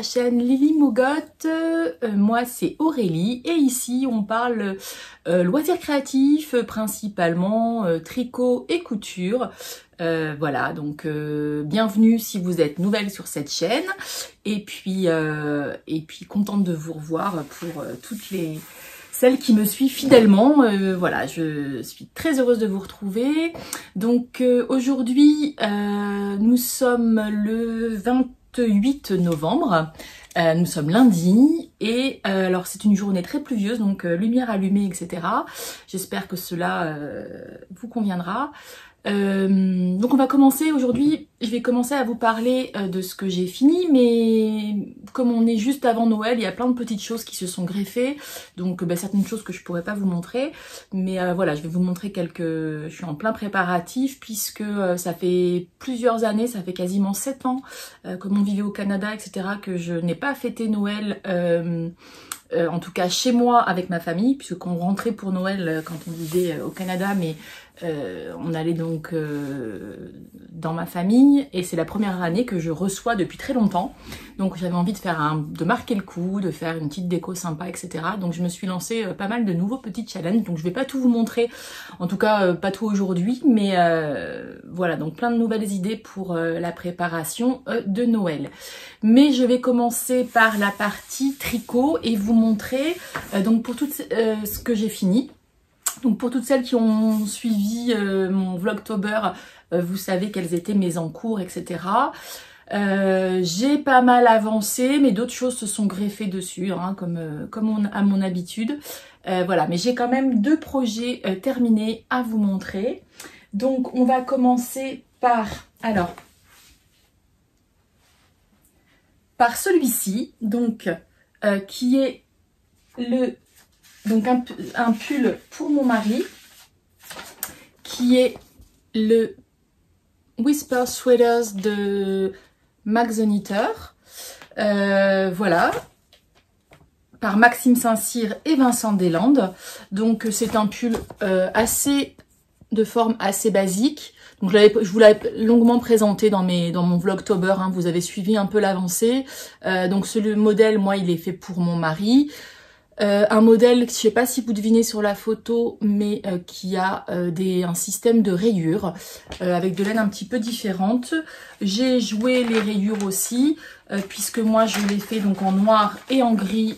la chaîne Lily Mogotte. Moi c'est Aurélie et ici on parle loisirs créatifs, principalement tricot et couture. Voilà, donc bienvenue si vous êtes nouvelle sur cette chaîne et puis contente de vous revoir pour toutes celles qui me suivent fidèlement. Voilà, je suis très heureuse de vous retrouver. Donc aujourd'hui, nous sommes le 28 novembre. Nous sommes lundi et alors c'est une journée très pluvieuse, donc lumière allumée, etc. J'espère que cela vous conviendra. Donc on va commencer aujourd'hui, je vais commencer à vous parler de ce que j'ai fini, mais comme on est juste avant Noël, il y a plein de petites choses qui se sont greffées, donc certaines choses que je pourrais pas vous montrer, mais voilà, je vais vous montrer je suis en plein préparatif puisque ça fait plusieurs années, ça fait quasiment 7 ans, comme on vivait au Canada, etc., que je n'ai pas fêté Noël, en tout cas chez moi avec ma famille, puisque quand on rentrait pour Noël quand on vivait au Canada, mais on allait donc dans ma famille et c'est la première année que je reçois depuis très longtemps, donc j'avais envie de marquer le coup, de faire une petite déco sympa, etc. Donc je me suis lancé pas mal de nouveaux petits challenges, donc je vais pas tout vous montrer, en tout cas pas tout aujourd'hui, mais voilà, donc plein de nouvelles idées pour la préparation de Noël. Mais je vais commencer par la partie tricot et vous montrer donc pour tout ce que j'ai fini. Donc pour toutes celles qui ont suivi mon Vlogtober, vous savez quels étaient mes encours, etc. J'ai pas mal avancé, mais d'autres choses se sont greffées dessus, hein, à mon habitude. Voilà, mais j'ai quand même 2 projets terminés à vous montrer. Donc on va commencer par celui-ci, donc qui est un pull pour mon mari, qui est le Whisper Sweaters de Max the Knitter. Voilà, par Maxime Saint-Cyr et Vincent Deslandes. Donc c'est un pull de forme assez basique. Donc je vous l'avais longuement présenté dans mon Vlogtober, hein, vous avez suivi un peu l'avancée. Donc le modèle, moi, il est fait pour mon mari. Un modèle, je sais pas si vous devinez sur la photo, mais qui a un système de rayures avec de laine un petit peu différente. J'ai joué les rayures aussi, puisque moi je l'ai fait donc en noir et en gris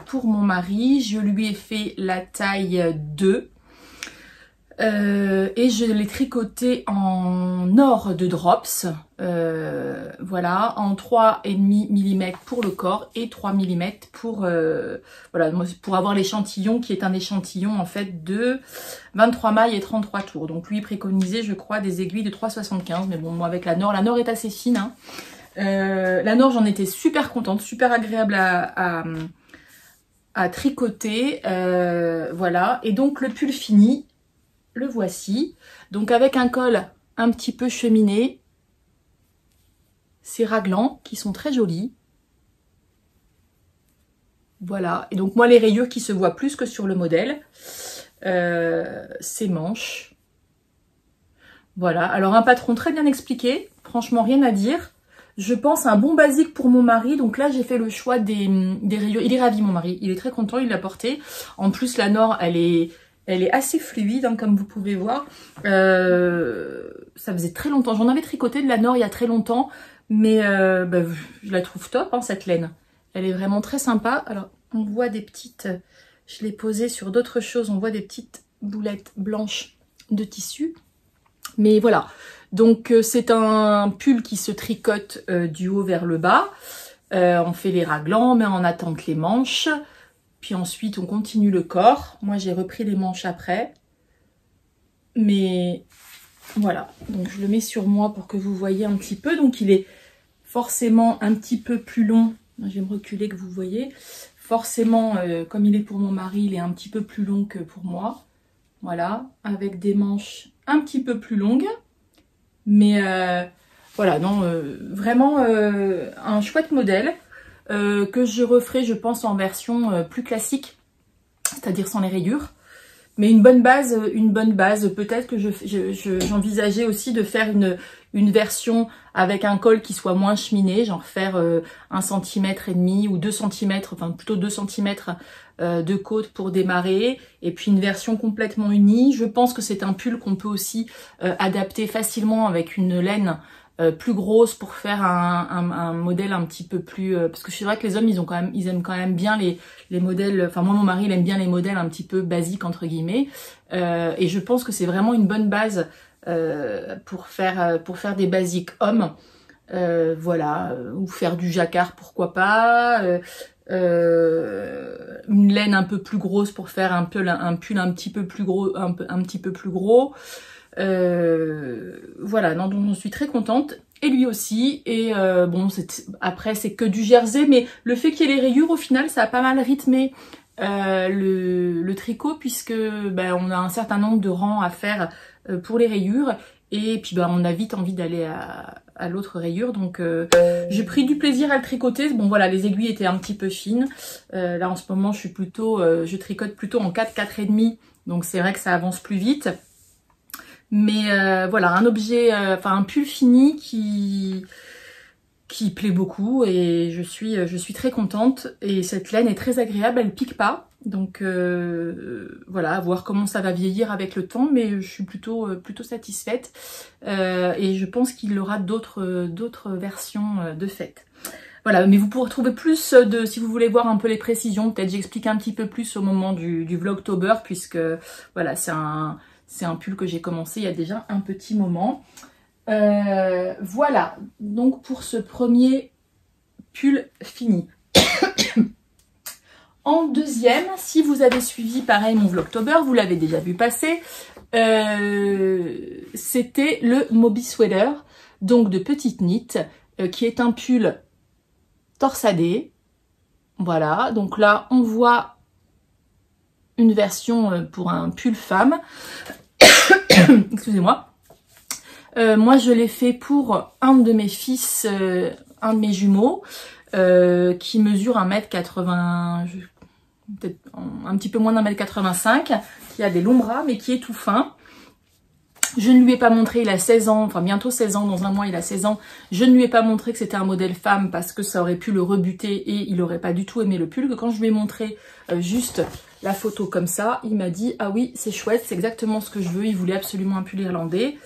pour mon mari. Je lui ai fait la taille 2. Et je l'ai tricoté en or de drops, voilà, en 3,5 mm pour le corps et 3 mm pour, voilà, pour avoir l'échantillon qui est un échantillon en fait de 23 mailles et 33 tours. Donc lui préconisait, je crois, des aiguilles de 3,75, mais bon, moi avec la Nord est assez fine, hein. La Nord, j'en étais super contente, super agréable à tricoter, voilà. Et donc le pull fini, le voici, donc avec un col un petit peu cheminé, ces raglans qui sont très jolis. Voilà, et donc moi les rayures qui se voient plus que sur le modèle, ces manches. Voilà, alors un patron très bien expliqué, franchement rien à dire. Je pense un bon basique pour mon mari, donc là j'ai fait le choix des rayures. Il est ravi mon mari, il est très content, il l'a porté. En plus la Nord elle est assez fluide, hein, comme vous pouvez voir. Ça faisait très longtemps. J'en avais tricoté de la Nord il y a très longtemps. Mais je la trouve top, hein, cette laine. Elle est vraiment très sympa. Alors, on voit des petites... Je l'ai posée sur d'autres choses. On voit des petites boulettes blanches de tissu. Mais voilà. Donc, c'est un pull qui se tricote du haut vers le bas. On fait les raglans, on met en attente les manches. Puis ensuite, on continue le corps. Moi, j'ai repris les manches après. Mais voilà. Donc, je le mets sur moi pour que vous voyez un petit peu. Donc, il est forcément un petit peu plus long. Je vais me reculer que vous voyez. Forcément, comme il est pour mon mari, il est un petit peu plus long que pour moi. Voilà. Avec des manches un petit peu plus longues. Mais voilà. Non, vraiment un chouette modèle. Que je referai, je pense, en version plus classique, c'est-à-dire sans les rayures. Mais une bonne base, peut-être que j'envisageais aussi de faire une version avec un col qui soit moins cheminé, genre faire 1,5 cm ou 2 cm, enfin plutôt 2 cm de côte pour démarrer, et puis une version complètement unie. Je pense que c'est un pull qu'on peut aussi adapter facilement avec une laine plus grosse pour faire un modèle un petit peu plus parce que c'est vrai que les hommes ils aiment quand même bien les modèles, enfin moi mon mari il aime bien les modèles un petit peu basiques entre guillemets, et je pense que c'est vraiment une bonne base pour faire des basiques hommes, voilà, ou faire du jacquard pourquoi pas, une laine un peu plus grosse pour faire un pull un petit peu plus gros, un petit peu plus gros. Voilà, non, donc je suis très contente, et lui aussi, et bon, après c'est que du jersey, mais le fait qu'il y ait les rayures, au final, ça a pas mal rythmé le tricot, puisque ben, on a un certain nombre de rangs à faire pour les rayures, et puis ben, on a vite envie d'aller à l'autre rayure, donc j'ai pris du plaisir à le tricoter. Bon voilà, les aiguilles étaient un petit peu fines, là en ce moment je tricote plutôt en 4,5, donc c'est vrai que ça avance plus vite. Mais voilà, un objet, enfin un pull fini qui plaît beaucoup, et je suis très contente. Et cette laine est très agréable, elle pique pas. Donc voilà, à voir comment ça va vieillir avec le temps, mais je suis plutôt satisfaite. Et je pense qu'il aura d'autres versions de fait. Voilà, mais vous pourrez trouver plus si vous voulez voir un peu les précisions, peut-être j'explique un petit peu plus au moment du Vlogtober, puisque voilà, c'est un pull que j'ai commencé il y a déjà un petit moment. Voilà, donc pour ce premier pull fini. En deuxième, si vous avez suivi pareil mon Vlogtober, vous l'avez déjà vu passer, c'était le Moby Sweater, donc de petite knit, qui est un pull torsadé. Voilà, donc là on voit une version pour un pull femme. Excusez-moi. Moi je l'ai fait pour un de mes fils, un de mes jumeaux, qui mesure 1m80, peut-être un petit peu moins d'1m85, qui a des longs bras mais qui est tout fin. Je ne lui ai pas montré, il a 16 ans, enfin bientôt 16 ans, dans un mois il a 16 ans. Je ne lui ai pas montré que c'était un modèle femme parce que ça aurait pu le rebuter et il aurait pas du tout aimé le pull. Que quand je lui ai montré juste la photo comme ça, il m'a dit « Ah oui, c'est chouette, c'est exactement ce que je veux ». Il voulait absolument un pull irlandais.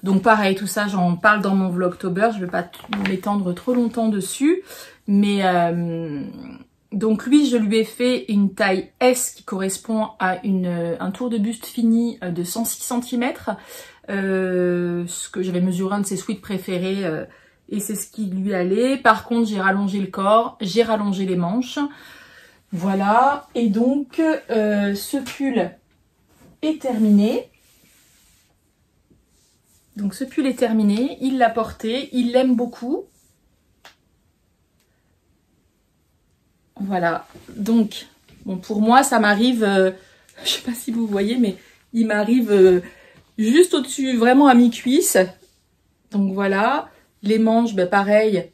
Donc pareil, tout ça j'en parle dans mon Vlogtober, je ne vais pas m'étendre trop longtemps dessus. Mais donc lui, je lui ai fait une taille S qui correspond à un tour de buste fini de 106 cm. Ce que j'avais mesuré, un de ses sweats préférés, et c'est ce qui lui allait. Par contre, j'ai rallongé le corps, j'ai rallongé les manches. Voilà, et donc ce pull est terminé. Donc ce pull est terminé, il l'a porté, il l'aime beaucoup. Voilà, donc bon, pour moi ça m'arrive, je sais pas si vous voyez, mais il m'arrive juste au-dessus, vraiment à mi-cuisse. Donc voilà, les manches, ben pareil,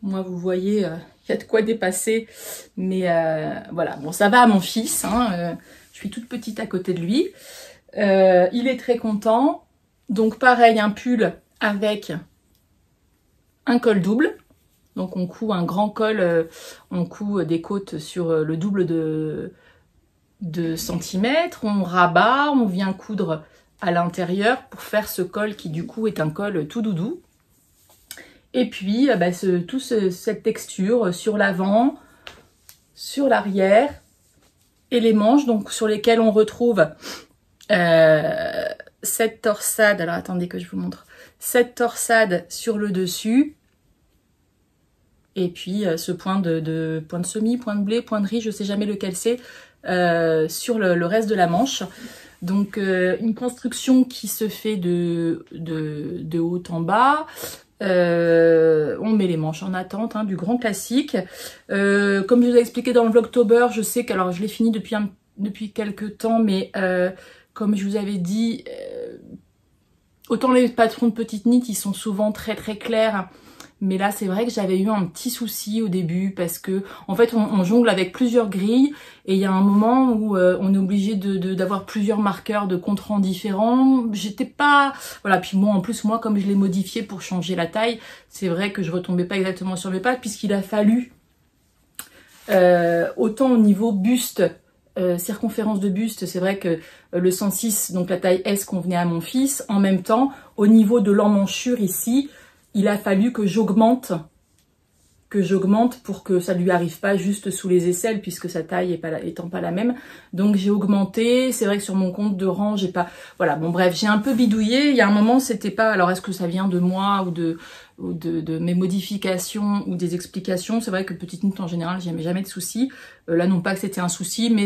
moi vous voyez, il y a de quoi dépasser. Mais voilà, bon ça va à mon fils, hein, je suis toute petite à côté de lui. Il est très content. Donc pareil, un pull avec un col double. Donc on coud un grand col, on coud des côtes sur le double de centimètres. On rabat, on vient coudre à l'intérieur pour faire ce col qui du coup est un col tout doudou. Et puis bah, cette texture sur l'avant, sur l'arrière et les manches, donc sur lesquelles on retrouve cette torsade. Alors attendez que je vous montre. Cette torsade sur le dessus. Et puis ce point de semis, point de blé, point de riz, je sais jamais lequel c'est, sur le reste de la manche. Donc une construction qui se fait de haut en bas. On met les manches en attente, hein, du grand classique. Comme je vous ai expliqué dans le Vlogtober, je sais que, alors je l'ai fini depuis quelques temps, mais comme je vous avais dit, autant les patrons de petites knits, ils sont souvent très très clairs, Mais là, c'est vrai que j'avais eu un petit souci au début parce que, en fait, on jongle avec plusieurs grilles et il y a un moment où on est obligé d'avoir plusieurs marqueurs de compte-rend différents. J'étais pas... Voilà, puis moi, en plus, moi, comme je l'ai modifié pour changer la taille, c'est vrai que je retombais pas exactement sur mes pattes puisqu'il a fallu, autant au niveau buste, circonférence de buste, c'est vrai que le 106, donc la taille S convenait à mon fils. En même temps, au niveau de l'emmanchure ici, il a fallu que j'augmente pour que ça lui arrive pas juste sous les aisselles puisque sa taille étant pas la même. Donc j'ai augmenté, c'est vrai que sur mon compte de rang, j'ai pas... Voilà, bon bref, j'ai un peu bidouillé. Il y a un moment, c'était pas... Alors est-ce que ça vient de moi ou de mes modifications ou des explications? C'est vrai que petite Noute en général, j'avais jamais de soucis. Là, non pas que c'était un souci, mais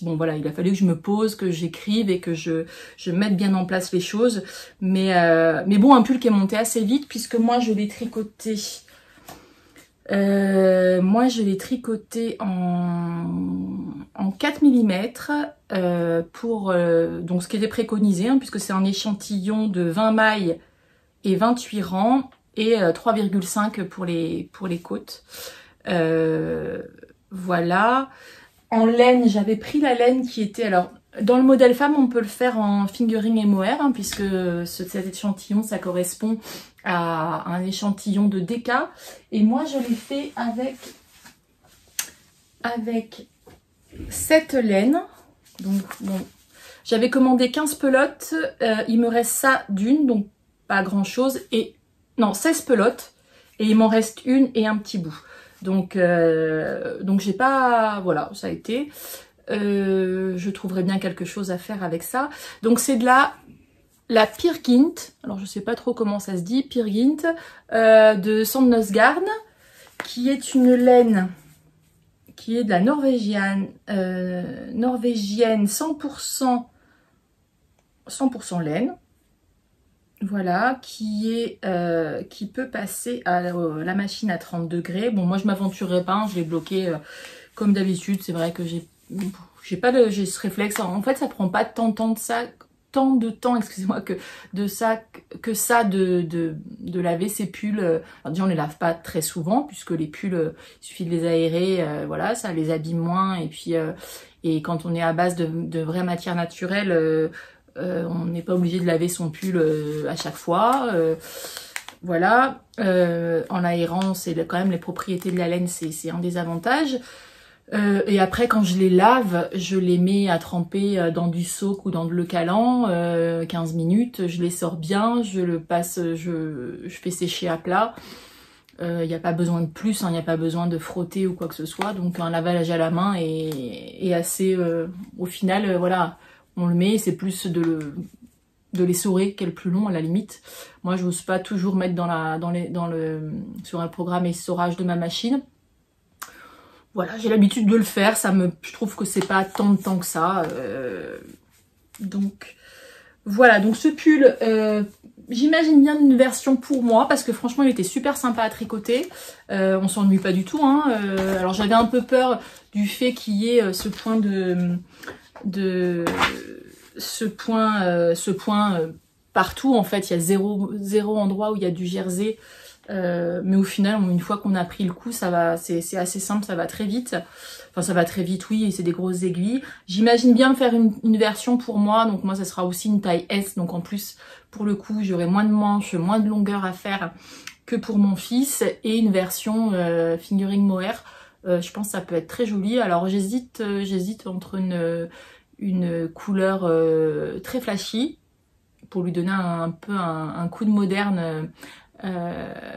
bon voilà, il a fallu que je me pose, que j'écrive et que je mette bien en place les choses. Mais bon, un pull qui est monté assez vite puisque moi je l'ai tricoté. Moi je l'ai tricoté en 4 mm pour donc ce qui était préconisé, hein, puisque c'est un échantillon de 20 mailles et 28 rangs et 3,5 pour les côtes. Voilà. En laine, j'avais pris la laine qui était... Alors, dans le modèle femme, on peut le faire en fingering et mohair, hein, puisque cet échantillon, ça correspond à un échantillon de DK. Et moi, je l'ai fait avec cette laine. Donc, bon, j'avais commandé 15 pelotes. Il me reste ça d'une, donc pas grand-chose. Et non, 16 pelotes. Et il m'en reste une et un petit bout. Donc j'ai pas... Voilà, ça a été... je trouverais bien quelque chose à faire avec ça. Donc c'est de la Peer Gynt. Alors je sais pas trop comment ça se dit. Peer Gynt de Sandnesgarn, qui est une laine qui est de la norvégienne 100% laine. Voilà, qui peut passer à la machine à 30 degrés. Bon, moi je m'aventurerai pas, hein, je l'ai bloqué comme d'habitude. C'est vrai que j'ai ce réflexe. En fait, ça prend pas tant de temps, excusez-moi, que ça de laver ces pulls. Alors déjà, on les lave pas très souvent puisque les pulls, il suffit de les aérer, voilà, ça les abîme moins. Et puis et quand on est à base de vraies matières naturelles, on n'est pas obligé de laver son pull à chaque fois. Voilà, en aérant, c'est quand même les propriétés de la laine, c'est un des avantages. Et après, quand je les lave, je les mets à tremper dans du soak ou dans de l'eau calant, 15 minutes, je les sors bien, je le passe, je fais sécher à plat. Il n'y a pas besoin de plus, il n'y a pas besoin de frotter ou quoi que ce soit. Donc un lavage à la main est assez... au final, voilà, on le met, c'est plus de les saurer qu'est le plus long à la limite. Moi, je n'ose pas toujours mettre sur un programme essorage de ma machine. Voilà, j'ai l'habitude de le faire, je trouve que c'est pas tant de temps que ça. Donc voilà, donc ce pull, j'imagine bien une version pour moi parce que franchement il était super sympa à tricoter. On s'ennuie pas du tout, hein. Alors j'avais un peu peur du fait qu'il y ait ce point ce point partout. En fait, il y a zéro endroit où il y a du jersey. Mais au final, une fois qu'on a pris le coup, ça va, c'est assez simple, ça va très vite. Enfin, ça va très vite, oui, et c'est des grosses aiguilles. J'imagine bien faire une version pour moi, donc moi, ça sera aussi une taille S. Donc en plus, pour le coup, j'aurai moins de manches, moins de longueur à faire que pour mon fils. Et une version fingering mohair. Je pense que ça peut être très joli. Alors j'hésite entre une couleur très flashy, pour lui donner un peu un coup de moderne.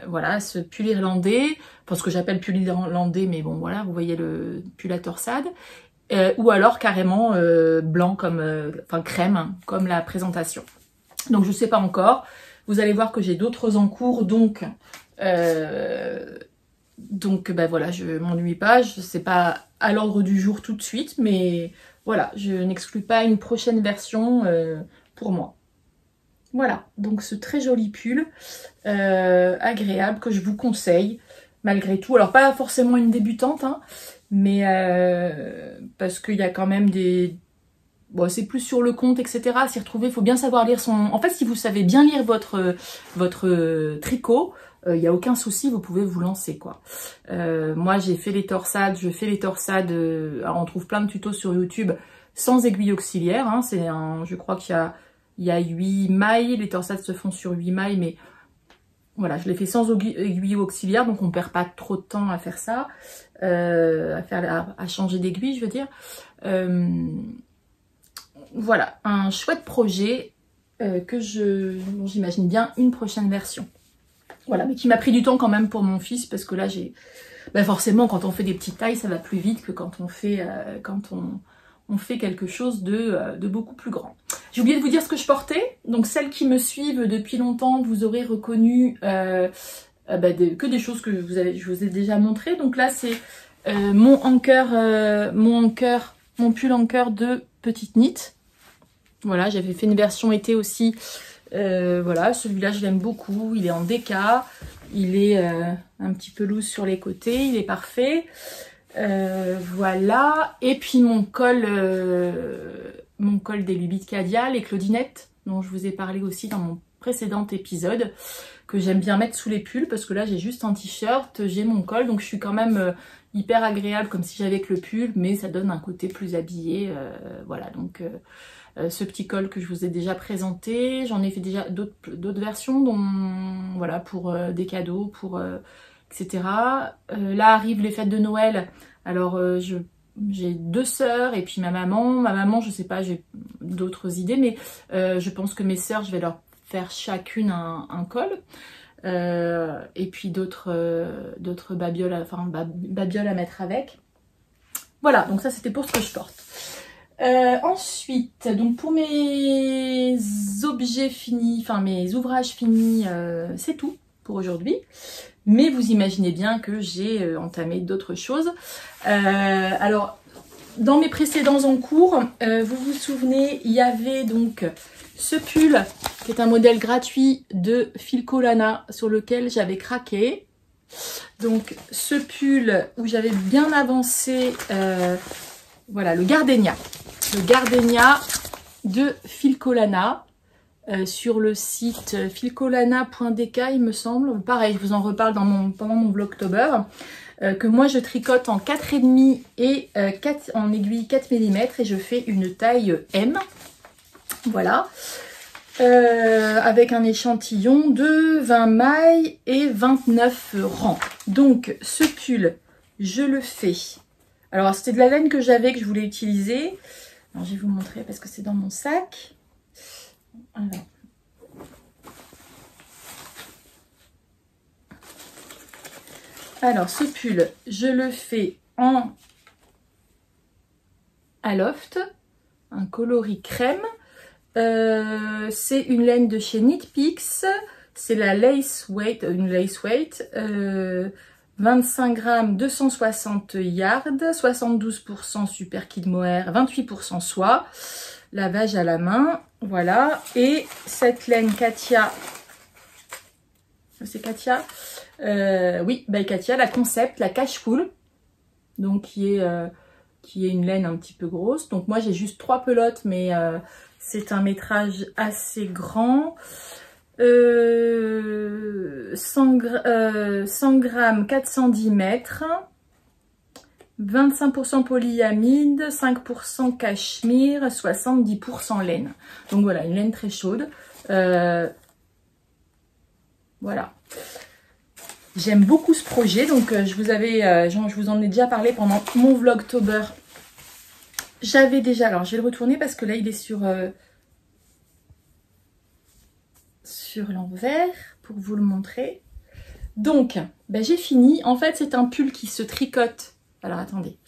Voilà, ce pull irlandais, parce que j'appelle pull irlandais, mais bon voilà, vous voyez le pull à torsade, ou alors carrément blanc enfin crème, comme la présentation. Donc je sais pas encore, vous allez voir que j'ai d'autres en cours, donc ben voilà, je m'ennuie pas, je sais pas à l'ordre du jour tout de suite, mais voilà, je n'exclus pas une prochaine version pour moi. Voilà, donc ce très joli pull, agréable, que je vous conseille, malgré tout. Alors, pas forcément une débutante, hein, mais parce qu'il y a quand même des... Bon, c'est plus sur le compte, etc. S'y retrouver, il faut bien savoir lire son... En fait, si vous savez bien lire votre tricot, il n'y a aucun souci, vous pouvez vous lancer quoi. Moi j'ai fait les torsades, je fais les torsades, alors on trouve plein de tutos sur YouTube sans aiguille auxiliaire, hein, je crois qu'il y a 8 mailles, les torsades se font sur 8 mailles, mais voilà, je l'ai fait sans aiguille auxiliaire, donc on perd pas trop de temps à faire ça, à changer d'aiguille, je veux dire. Voilà, un chouette projet dont j'imagine bien une prochaine version. Voilà, mais qui m'a pris du temps quand même pour mon fils, parce que là, forcément, quand on fait des petites tailles, ça va plus vite que quand on fait, on fait quelque chose de beaucoup plus grand. J'ai oublié de vous dire ce que je portais. Donc, celles qui me suivent depuis longtemps, vous aurez reconnu que des choses que je vous ai déjà montrées. Donc là, c'est mon pull en cœur de petite knit. Voilà, j'avais fait une version été aussi. Voilà, celui-là, je l'aime beaucoup. Il est en déca. Il est un petit peu loose sur les côtés. Il est parfait. Voilà. Et puis mon col des Lubies de Cadia, les Claudinettes, dont je vous ai parlé aussi dans mon précédent épisode, que j'aime bien mettre sous les pulls, parce que là, j'ai juste un t-shirt, j'ai mon col, donc je suis quand même hyper agréable, comme si j'avais que le pull, mais ça donne un côté plus habillé. Voilà, donc... ce petit col que je vous ai déjà présenté, j'en ai fait déjà d'autres versions, dont voilà, pour des cadeaux, etc. Là arrivent les fêtes de Noël. Alors j'ai 2 sœurs et puis ma maman, je sais pas, j'ai d'autres idées, mais je pense que mes sœurs, je vais leur faire chacune un col. Et puis d'autres babioles, babioles à mettre avec. Voilà, donc ça c'était pour ce que je porte. Ensuite, donc pour mes objets finis, enfin mes ouvrages finis, c'est tout pour aujourd'hui. Mais vous imaginez bien que j'ai entamé d'autres choses. Alors, dans mes précédents en cours, vous vous souvenez, il y avait donc ce pull qui est un modèle gratuit de Filcolana sur lequel j'avais craqué. Donc ce pull où j'avais bien avancé, voilà, le gardenia. Le gardenia de Filcolana sur le site filcolana.dk, il me semble. Pareil, je vous en reparle pendant mon vlogtober. Que moi je tricote en 4,5 et en aiguille 4 mm et je fais une taille M. Voilà. Avec un échantillon de 20 mailles et 29 rangs. Donc ce pull, je le fais. Alors c'était de la laine que j'avais, que je voulais utiliser. Alors, je vais vous montrer parce que c'est dans mon sac. Alors, ce pull, je le fais en Aloft, un coloris crème. C'est une laine de chez Knit Picks. C'est la lace weight, une lace weight. 25 grammes, 260 yards, 72% super kid mohair, 28% soie, lavage à la main, voilà. Et cette laine Katia, c'est Katia, oui, by Katia, la concept, la cashful, donc qui est une laine un petit peu grosse. Donc moi j'ai juste 3 pelotes, mais c'est un métrage assez grand. 100 grammes, 410 mètres, 25% polyamide, 5% cachemire, 70% laine. Donc voilà, une laine très chaude. Voilà. J'aime beaucoup ce projet, donc je vous en ai déjà parlé pendant mon vlogtober. J'avais déjà, alors je vais le retourner parce que là il est sur l'envers pour vous le montrer. Donc, j'ai fini. En fait, c'est un pull qui se tricote. Alors, attendez.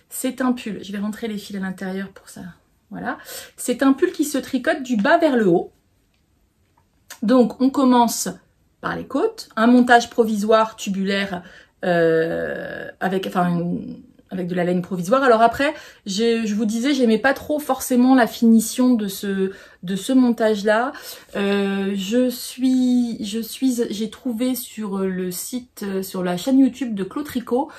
C'est un pull. Je vais rentrer les fils à l'intérieur pour ça. Voilà. C'est un pull qui se tricote du bas vers le haut. Donc, on commence par les côtes. Un montage provisoire tubulaire avec de la laine provisoire. Alors après, je vous disais, j'aimais pas trop forcément la finition de ce montage-là. J'ai trouvé sur le site, sur la chaîne YouTube de Clo Tricot,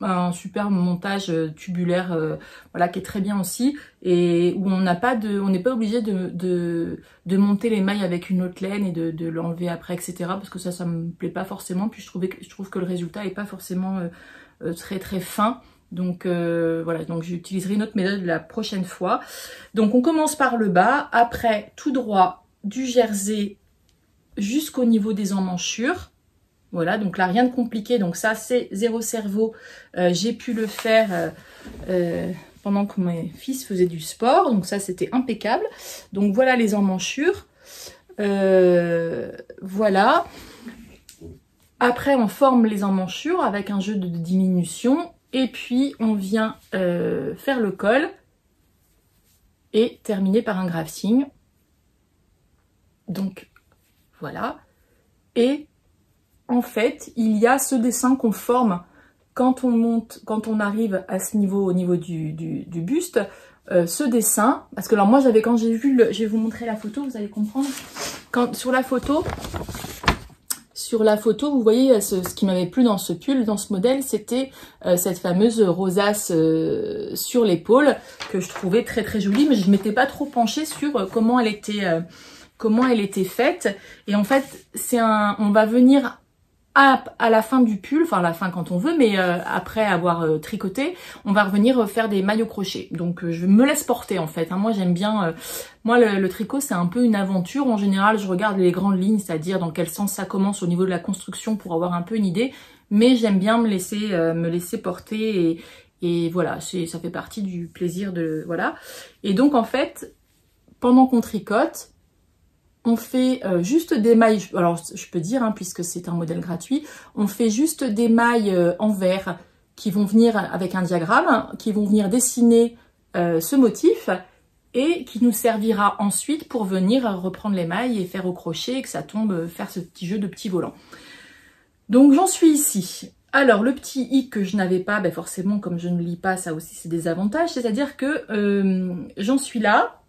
un super montage tubulaire, voilà, qui est très bien aussi, et où on n'est pas obligé de monter les mailles avec une autre laine et de l'enlever après, etc. Parce que ça me plaît pas forcément. Puis je trouve que le résultat est pas forcément très très fin. Donc voilà, donc j'utiliserai une autre méthode la prochaine fois. Donc on commence par le bas, après tout droit du jersey jusqu'au niveau des emmanchures. Voilà, donc là rien de compliqué, donc ça c'est zéro cerveau. J'ai pu le faire pendant que mes fils faisaient du sport, donc ça c'était impeccable. Donc voilà les emmanchures. Voilà. Après on forme les emmanchures avec un jeu de diminution. Et puis, on vient faire le col et terminer par un grafting. Donc, voilà. Et en fait, il y a ce dessin qu'on forme quand on monte, quand on arrive à ce niveau, au niveau du buste. Ce dessin, parce que alors moi, quand j'ai vu, je vais vous montrer la photo, vous allez comprendre. Sur la photo, vous voyez, ce qui m'avait plu dans ce pull, dans ce modèle, c'était cette fameuse rosace sur l'épaule que je trouvais très très jolie, mais je ne m'étais pas trop penchée sur comment elle était faite. Et en fait, on va venir à la fin du pull, enfin à la fin quand on veut, mais après avoir tricoté, on va revenir faire des mailles au crochet. Donc je me laisse porter en fait, hein. Moi j'aime bien, moi le tricot c'est un peu une aventure. En général je regarde les grandes lignes, c'est-à-dire dans quel sens ça commence au niveau de la construction pour avoir un peu une idée, mais j'aime bien me laisser porter et voilà, ça fait partie du plaisir de, voilà. Et donc en fait, pendant qu'on tricote, on fait juste des mailles, alors je peux dire, hein, puisque c'est un modèle gratuit, on fait juste des mailles en vert qui vont venir avec un diagramme, qui vont venir dessiner ce motif et qui nous servira ensuite pour venir reprendre les mailles et faire au crochet et que ça tombe, faire ce petit jeu de petits volants. Donc j'en suis ici. Alors le petit i que je n'avais pas, ben forcément comme je ne lis pas, ça aussi c'est des avantages, c'est-à-dire que j'en suis là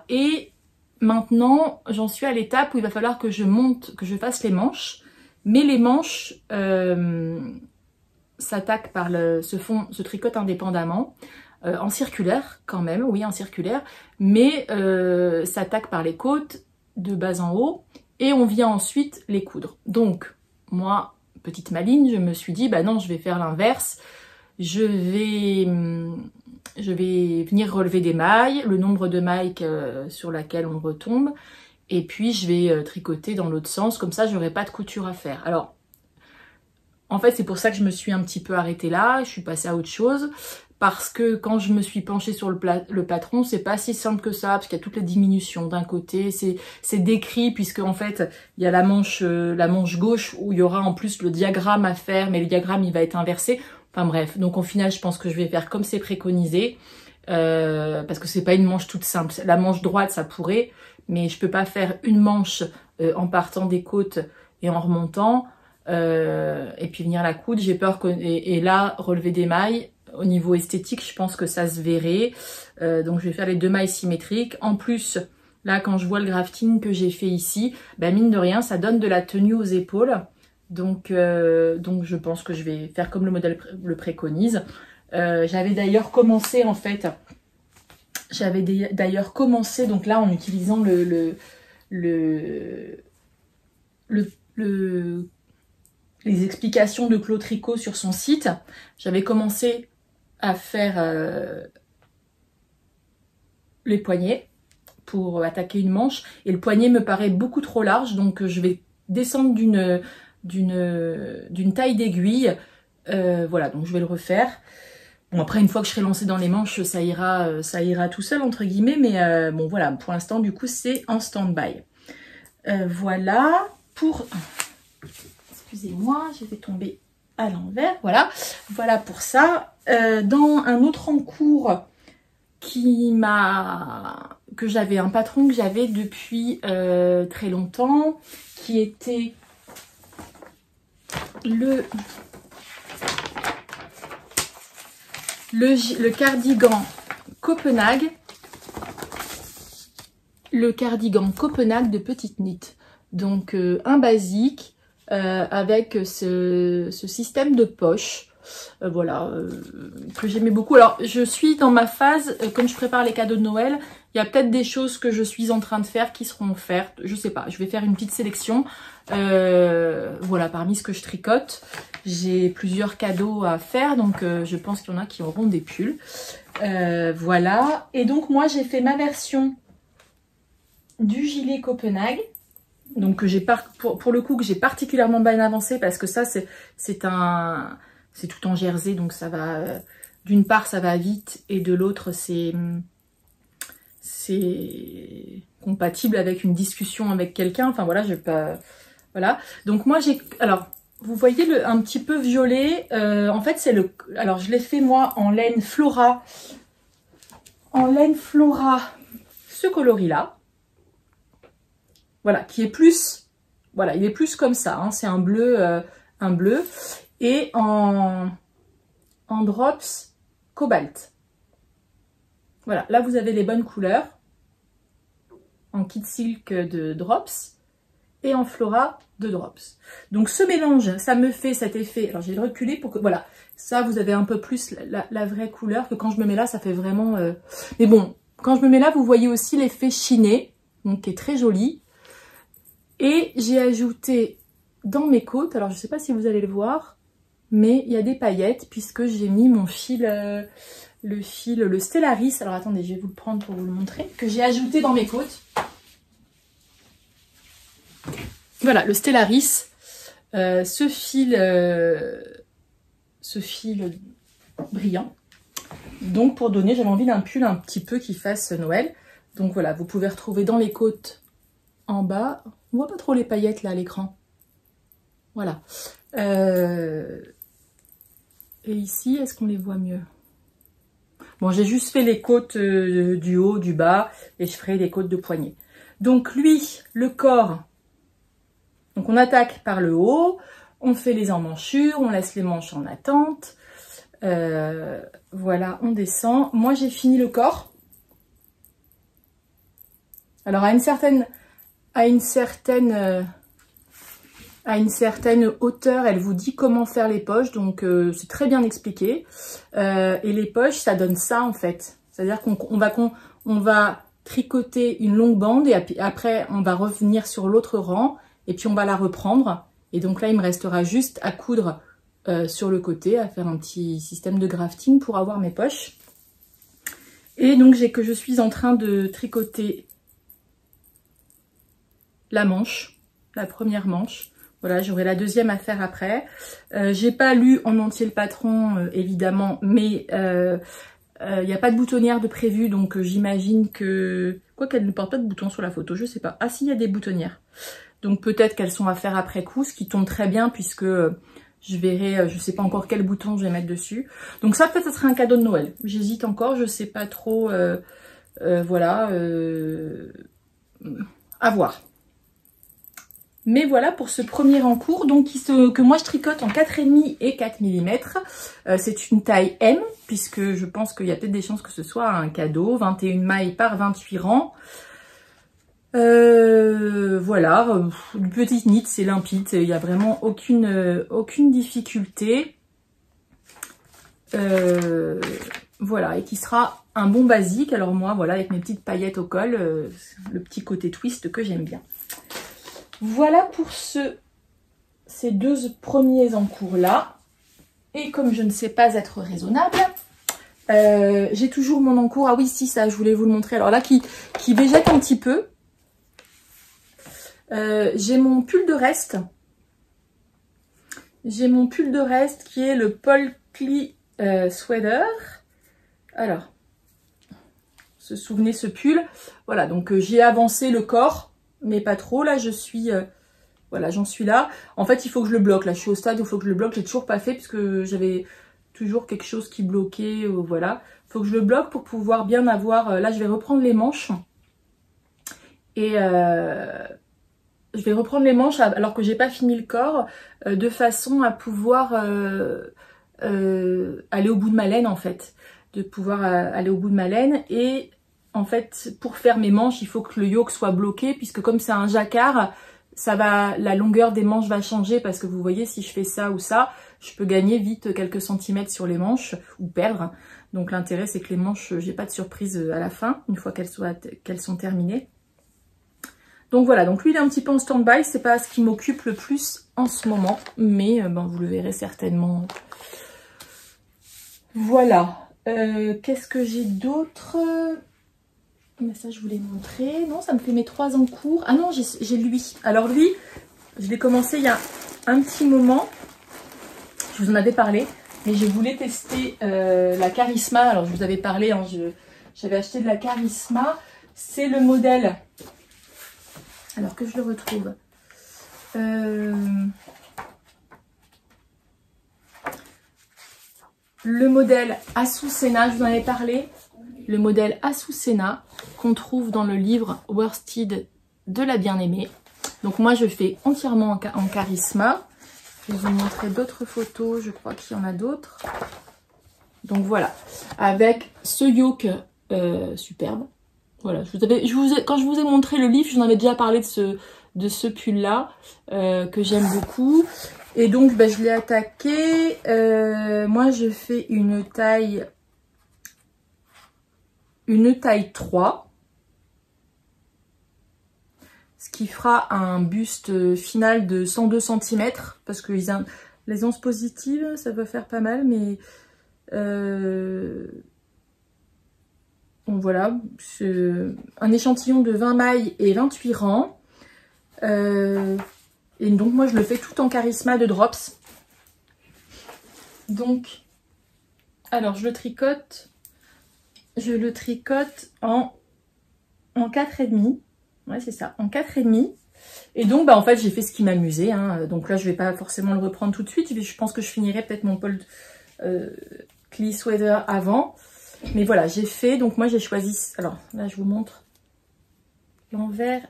et maintenant, j'en suis à l'étape où il va falloir que je fasse les manches. Mais les manches s'attaquent se tricotent indépendamment, en circulaire quand même, oui en circulaire, mais s'attaquent par les côtes de bas en haut et on vient ensuite les coudre. Donc moi, petite maligne, je me suis dit, bah non, je vais faire l'inverse. Je vais venir relever des mailles, le nombre de mailles sur laquelle on retombe, et puis je vais tricoter dans l'autre sens, comme ça j'aurai pas de couture à faire. Alors, en fait c'est pour ça que je me suis un petit peu arrêtée là, je suis passée à autre chose, parce que quand je me suis penchée sur le patron, c'est pas si simple que ça, parce qu'il y a toutes les diminutions d'un côté, c'est décrit, puisque en fait il y a la manche gauche où il y aura en plus le diagramme à faire, mais le diagramme il va être inversé. Enfin bref, donc au final, je pense que je vais faire comme c'est préconisé, parce que c'est pas une manche toute simple. La manche droite, ça pourrait, mais je peux pas faire une manche en partant des côtes et en remontant, et puis venir la coudre. J'ai peur et là, relever des mailles, au niveau esthétique, je pense que ça se verrait. Donc je vais faire les 2 mailles symétriques. En plus, là, quand je vois le grafting que j'ai fait ici, bah, mine de rien, ça donne de la tenue aux épaules. Donc je pense que je vais faire comme le modèle le préconise. J'avais d'ailleurs commencé en fait, donc là en utilisant les explications de Claude Tricot sur son site. J'avais commencé à faire les poignets pour attaquer une manche et le poignet me paraît beaucoup trop large, donc je vais descendre d'une taille d'aiguille, voilà, donc je vais le refaire. Bon, après une fois que je serai lancée dans les manches, ça ira tout seul entre guillemets, mais bon voilà, pour l'instant du coup c'est en stand-by. Voilà pour, excusez-moi, j'ai fait tomber à l'envers, voilà pour ça. Dans un autre en cours que j'avais, un patron que j'avais depuis très longtemps, qui était le cardigan Copenhague, de Petite Knit. Donc un basique avec ce système de poche. Voilà, que j'aimais beaucoup. Alors, je suis dans ma phase, comme je prépare les cadeaux de Noël, il y a peut-être des choses que je suis en train de faire qui seront offertes. Je sais pas, je vais faire une petite sélection. Voilà, parmi ce que je tricote, j'ai plusieurs cadeaux à faire, donc je pense qu'il y en a qui auront des pulls. Voilà, et donc moi j'ai fait ma version du gilet Copenhague. Donc que j'ai pour le coup que j'ai particulièrement bien avancé parce que ça c'est tout en jersey, donc ça va d'une part ça va vite et de l'autre c'est compatible avec une discussion avec quelqu'un. Enfin voilà, voilà. Donc moi alors vous voyez un petit peu violet. En fait c'est alors je l'ai fait moi en laine Flora, ce coloris là. Voilà, qui est plus, voilà, il est plus comme ça, hein, c'est un bleu, et en drops cobalt. Voilà, là vous avez les bonnes couleurs, en kit silk de drops, et en flora de drops. Donc ce mélange, ça me fait cet effet, alors j'ai reculé pour que, voilà, ça vous avez un peu plus la vraie couleur, que quand je me mets là, ça fait vraiment, mais bon, quand je me mets là, vous voyez aussi l'effet chiné, donc qui est très joli. Et j'ai ajouté dans mes côtes, alors je ne sais pas si vous allez le voir, mais il y a des paillettes puisque j'ai mis mon fil, le Stellaris. Alors attendez, je vais vous le prendre pour vous le montrer, que j'ai ajouté dans mes côtes. Voilà, le Stellaris, ce fil brillant. Donc pour donner, j'avais envie d'un pull un petit peu qui fasse Noël. Donc voilà, vous pouvez retrouver dans les côtes en bas. On voit pas trop les paillettes là à l'écran. Voilà. Et ici, est-ce qu'on les voit mieux? Bon, j'ai juste fait les côtes du haut, du bas, et je ferai les côtes de poignet. Donc lui, le corps, donc on attaque par le haut, on fait les emmanchures, on laisse les manches en attente. Voilà, on descend. Moi, j'ai fini le corps. Alors à une certaine hauteur, elle vous dit comment faire les poches, donc c'est très bien expliqué. Et les poches, ça donne ça en fait. C'est-à-dire qu'on va tricoter une longue bande et après on va revenir sur l'autre rang et puis on va la reprendre. Et donc là, il me restera juste à coudre sur le côté, à faire un petit système de grafting pour avoir mes poches. Et donc je suis en train de tricoter la manche, la première manche. Voilà, j'aurai la deuxième à faire après. J'ai pas lu en entier le patron, évidemment, mais il n'y a pas de boutonnière de prévu, donc j'imagine que... Quoi qu'elle ne porte pas de boutons sur la photo, je sais pas. Ah si, il y a des boutonnières. Donc peut-être qu'elles sont à faire après coup, ce qui tombe très bien puisque je verrai, je sais pas encore quel bouton je vais mettre dessus. Donc ça peut-être ça sera un cadeau de Noël. J'hésite encore, je sais pas trop, voilà, à voir. Mais voilà pour ce premier en cours, donc que moi je tricote en 4,5 et 4 mm. C'est une taille M, puisque je pense qu'il y a peut-être des chances que ce soit un cadeau. 21 mailles par 28 rangs. Voilà, une petite knit, c'est limpide, il n'y a vraiment aucune difficulté. Voilà, et qui sera un bon basique. Alors moi, voilà, avec mes petites paillettes au col, le petit côté twist que j'aime bien. Voilà pour ces deux premiers encours là. Et comme je ne sais pas être raisonnable, j'ai toujours mon encours. Ah oui, si, ça, je voulais vous le montrer. Alors là, qui végète un petit peu. J'ai mon pull de reste. J'ai mon pull de reste qui est le Polkly Sweater. Alors, se souvenez ce pull. Voilà, donc j'ai avancé le corps, mais pas trop. Là, je suis... voilà, j'en suis là. En fait, il faut que je le bloque. Là, je suis au stade où il faut que je le bloque. Je l'ai toujours pas fait puisque j'avais toujours quelque chose qui bloquait. Voilà, il faut que je le bloque pour pouvoir bien avoir... là, je vais reprendre les manches. Et... je vais reprendre les manches alors que j'ai pas fini le corps, de façon à pouvoir aller au bout de ma laine en fait. De pouvoir aller au bout de ma laine. Et en fait, pour faire mes manches, il faut que le yoke soit bloqué, puisque comme c'est un jacquard, ça va, la longueur des manches va changer parce que vous voyez, si je fais ça ou ça, je peux gagner vite quelques centimètres sur les manches ou perdre. Donc l'intérêt, c'est que les manches, j'ai pas de surprise à la fin, une fois qu'elles sont terminées. Donc voilà, donc lui il est un petit peu en stand-by, c'est pas ce qui m'occupe le plus en ce moment, mais ben, vous le verrez certainement. Voilà, qu'est-ce que j'ai d'autre? Mais ça je voulais montrer, non ça me fait mes 3 en cours. Ah non, j'ai lui, alors lui, je l'ai commencé il y a un petit moment, je vous en avais parlé, mais je voulais tester la Charisma, alors je vous avais parlé, hein, j'avais acheté de la Charisma, c'est le modèle... Alors que je le retrouve. Le modèle Azucena, je vous en avais parlé. Le modèle Azucena qu'on trouve dans le livre Worsted de la bien-aimée. Donc moi je fais entièrement en Charisma. Je vais vous montrer d'autres photos, je crois qu'il y en a d'autres. Donc voilà, avec ce yoke superbe. Voilà, quand je vous ai montré le livre, je vous en avais déjà parlé de ce pull-là, que j'aime beaucoup. Et donc, ben, je l'ai attaqué. Moi, je fais une taille 3. Ce qui fera un buste final de 102 cm. Parce que les onces positives, ça va faire pas mal, mais... Donc voilà, c'est un échantillon de 20 mailles et 28 rangs. Et donc moi je le fais tout en Charisma de Drops. Donc, alors je le tricote en 4,5. Ouais c'est ça, en 4,5. Et donc bah en fait j'ai fait ce qui m'amusait. Hein. Donc là je vais pas forcément le reprendre tout de suite. Je pense que je finirai peut-être mon Paul Klee Sweater avant. Mais voilà, j'ai fait, donc moi j'ai choisi, alors là je vous montre l'envers.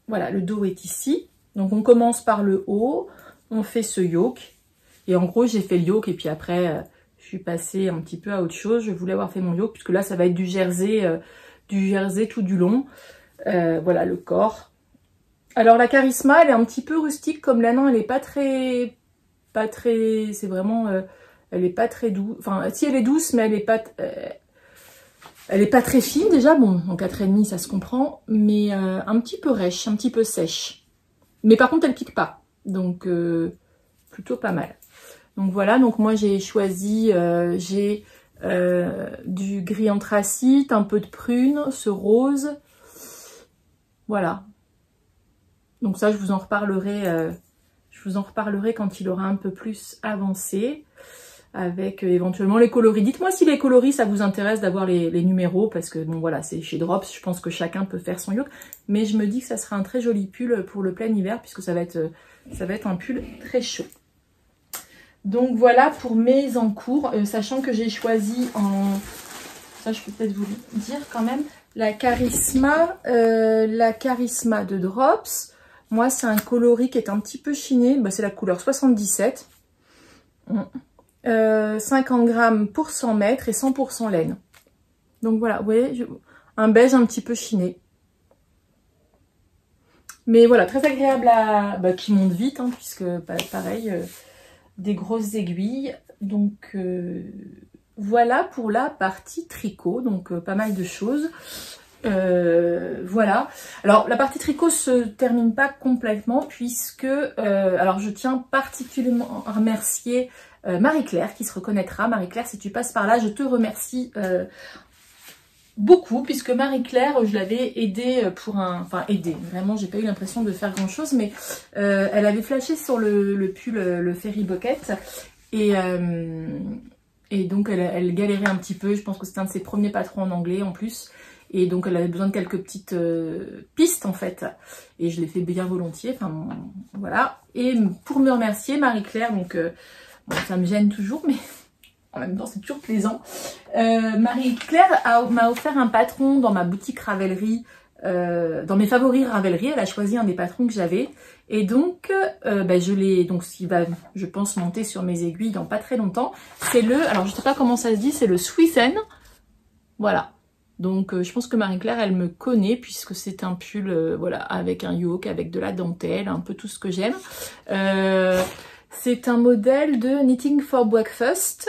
Voilà, le dos est ici. Donc on commence par le haut, on fait ce yoke. Et en gros j'ai fait le yoke et puis après je suis passée un petit peu à autre chose. Je voulais avoir fait mon yoke puisque là ça va être du jersey tout du long. Voilà le corps. Alors la Charisma elle est un petit peu rustique comme là, non elle est pas très, c'est vraiment... elle est pas très douce, enfin si elle est douce mais elle est pas très fine déjà, bon en 4,5 ça se comprend, mais un petit peu rêche, un petit peu sèche. Mais par contre elle pique pas, donc plutôt pas mal. Donc voilà, donc moi j'ai choisi, du gris anthracite, un peu de prune, ce rose, voilà. Donc ça je vous en reparlerai quand il aura un peu plus avancé. Avec éventuellement les coloris. Dites-moi si les coloris ça vous intéresse d'avoir les numéros parce que bon voilà c'est chez Drops, je pense que chacun peut faire son yoke, mais je me dis que ça sera un très joli pull pour le plein hiver puisque ça va être un pull très chaud. Donc voilà pour mes encours, sachant que j'ai choisi ça je peux peut-être vous le dire quand même, la Charisma de Drops. Moi c'est un coloris qui est un petit peu chiné, bah, c'est la couleur 77. 50 grammes pour 100 mètres et 100% laine. Donc voilà, vous voyez, un beige un petit peu chiné. Mais voilà, très agréable qui monte vite, hein, puisque pareil, des grosses aiguilles. Donc voilà pour la partie tricot, donc pas mal de choses. Voilà. Alors la partie tricot se termine pas complètement puisque, alors je tiens particulièrement à remercier Marie-Claire qui se reconnaîtra. Marie-Claire, si tu passes par là, je te remercie beaucoup puisque Marie-Claire, je l'avais aidée enfin aidée, vraiment j'ai pas eu l'impression de faire grand chose, mais elle avait flashé sur le pull, le Fairy Bucket et donc elle galérait un petit peu. Je pense que c'était un de ses premiers patrons en anglais en plus. Et donc elle avait besoin de quelques petites pistes en fait. Et je l'ai fait bien volontiers. Enfin voilà. Et pour me remercier, Marie-Claire, donc bon, ça me gêne toujours, mais en même temps c'est toujours plaisant. Marie-Claire m'a offert un patron dans ma boutique Ravelry, dans mes favoris Ravelry. Elle a choisi un des patrons que j'avais. Et donc je l'ai, donc ce qui va, je pense, monter sur mes aiguilles dans pas très longtemps. C'est alors je sais pas comment ça se dit, c'est le Swisen. Voilà. Donc je pense que Marie-Claire, elle me connaît puisque c'est un pull voilà, avec un yoke, avec de la dentelle, un peu tout ce que j'aime. C'est un modèle de Knitting for Breakfast.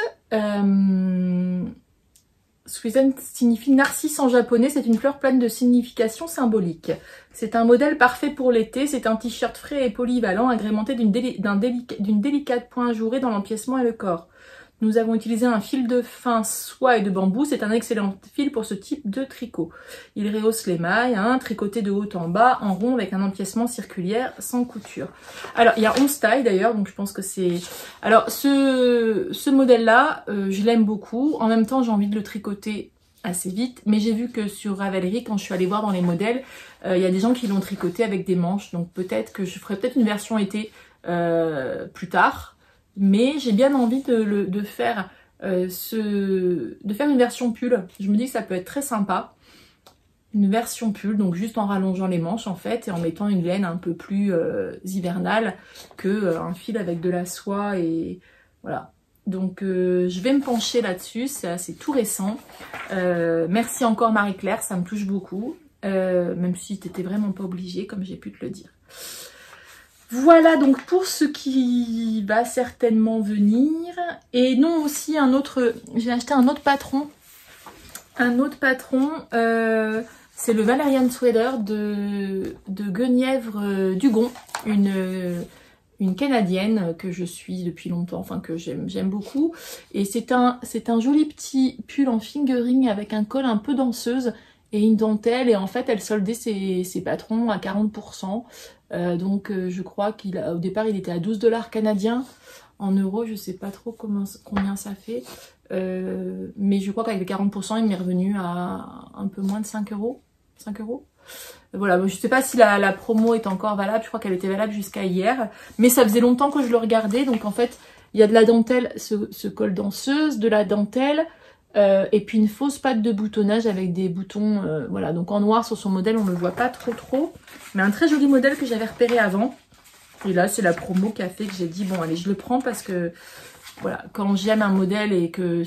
Suizen signifie narcisse en japonais, c'est une fleur pleine de significations symboliques. C'est un modèle parfait pour l'été, c'est un t-shirt frais et polyvalent agrémenté d'une délicate point ajourée dans l'empiècement et le corps. Nous avons utilisé un fil de fin soie et de bambou, c'est un excellent fil pour ce type de tricot. Il rehausse les mailles, hein, tricoté de haut en bas, en rond avec un empiècement circulaire sans couture. Alors, il y a 11 tailles d'ailleurs, donc je pense que c'est... Alors, ce modèle-là, je l'aime beaucoup. En même temps, j'ai envie de le tricoter assez vite, mais j'ai vu que sur Ravelry, quand je suis allée voir dans les modèles, il y a des gens qui l'ont tricoté avec des manches, donc peut-être que je ferai peut-être une version été plus tard. Mais j'ai bien envie de faire une version pull. Je me dis que ça peut être très sympa. Une version pull, donc juste en rallongeant les manches en fait et en mettant une laine un peu plus hivernale que un fil avec de la soie et voilà. Donc je vais me pencher là-dessus, c'est tout récent. Merci encore Marie-Claire, ça me touche beaucoup. Même si t'étais vraiment pas obligée comme j'ai pu te le dire. Voilà donc pour ce qui va certainement venir. Et non aussi un autre, j'ai acheté un autre patron. C'est le Valerian Sweater de Guenièvre Dugon, une Canadienne que je suis depuis longtemps, enfin que j'aime beaucoup. Et c'est un joli petit pull en fingering avec un col un peu danseuse et une dentelle. Et en fait, elle soldait ses patrons à 40%. Donc je crois qu'au départ il était à 12 $ canadiens. En euros, je sais pas trop combien ça fait. Mais je crois qu'avec les 40%, il m'est revenu à un peu moins de 5 €. 5 €. Voilà, je sais pas si la promo est encore valable. Je crois qu'elle était valable jusqu'à hier. Mais ça faisait longtemps que je le regardais. Donc en fait, il y a de la dentelle, ce col danseuse, de la dentelle. Et puis une fausse patte de boutonnage avec des boutons, voilà, donc en noir sur son modèle on ne le voit pas trop, mais un très joli modèle que j'avais repéré avant. Et là c'est la promo qui a fait que j'ai dit bon allez je le prends parce que voilà, quand j'aime un modèle et que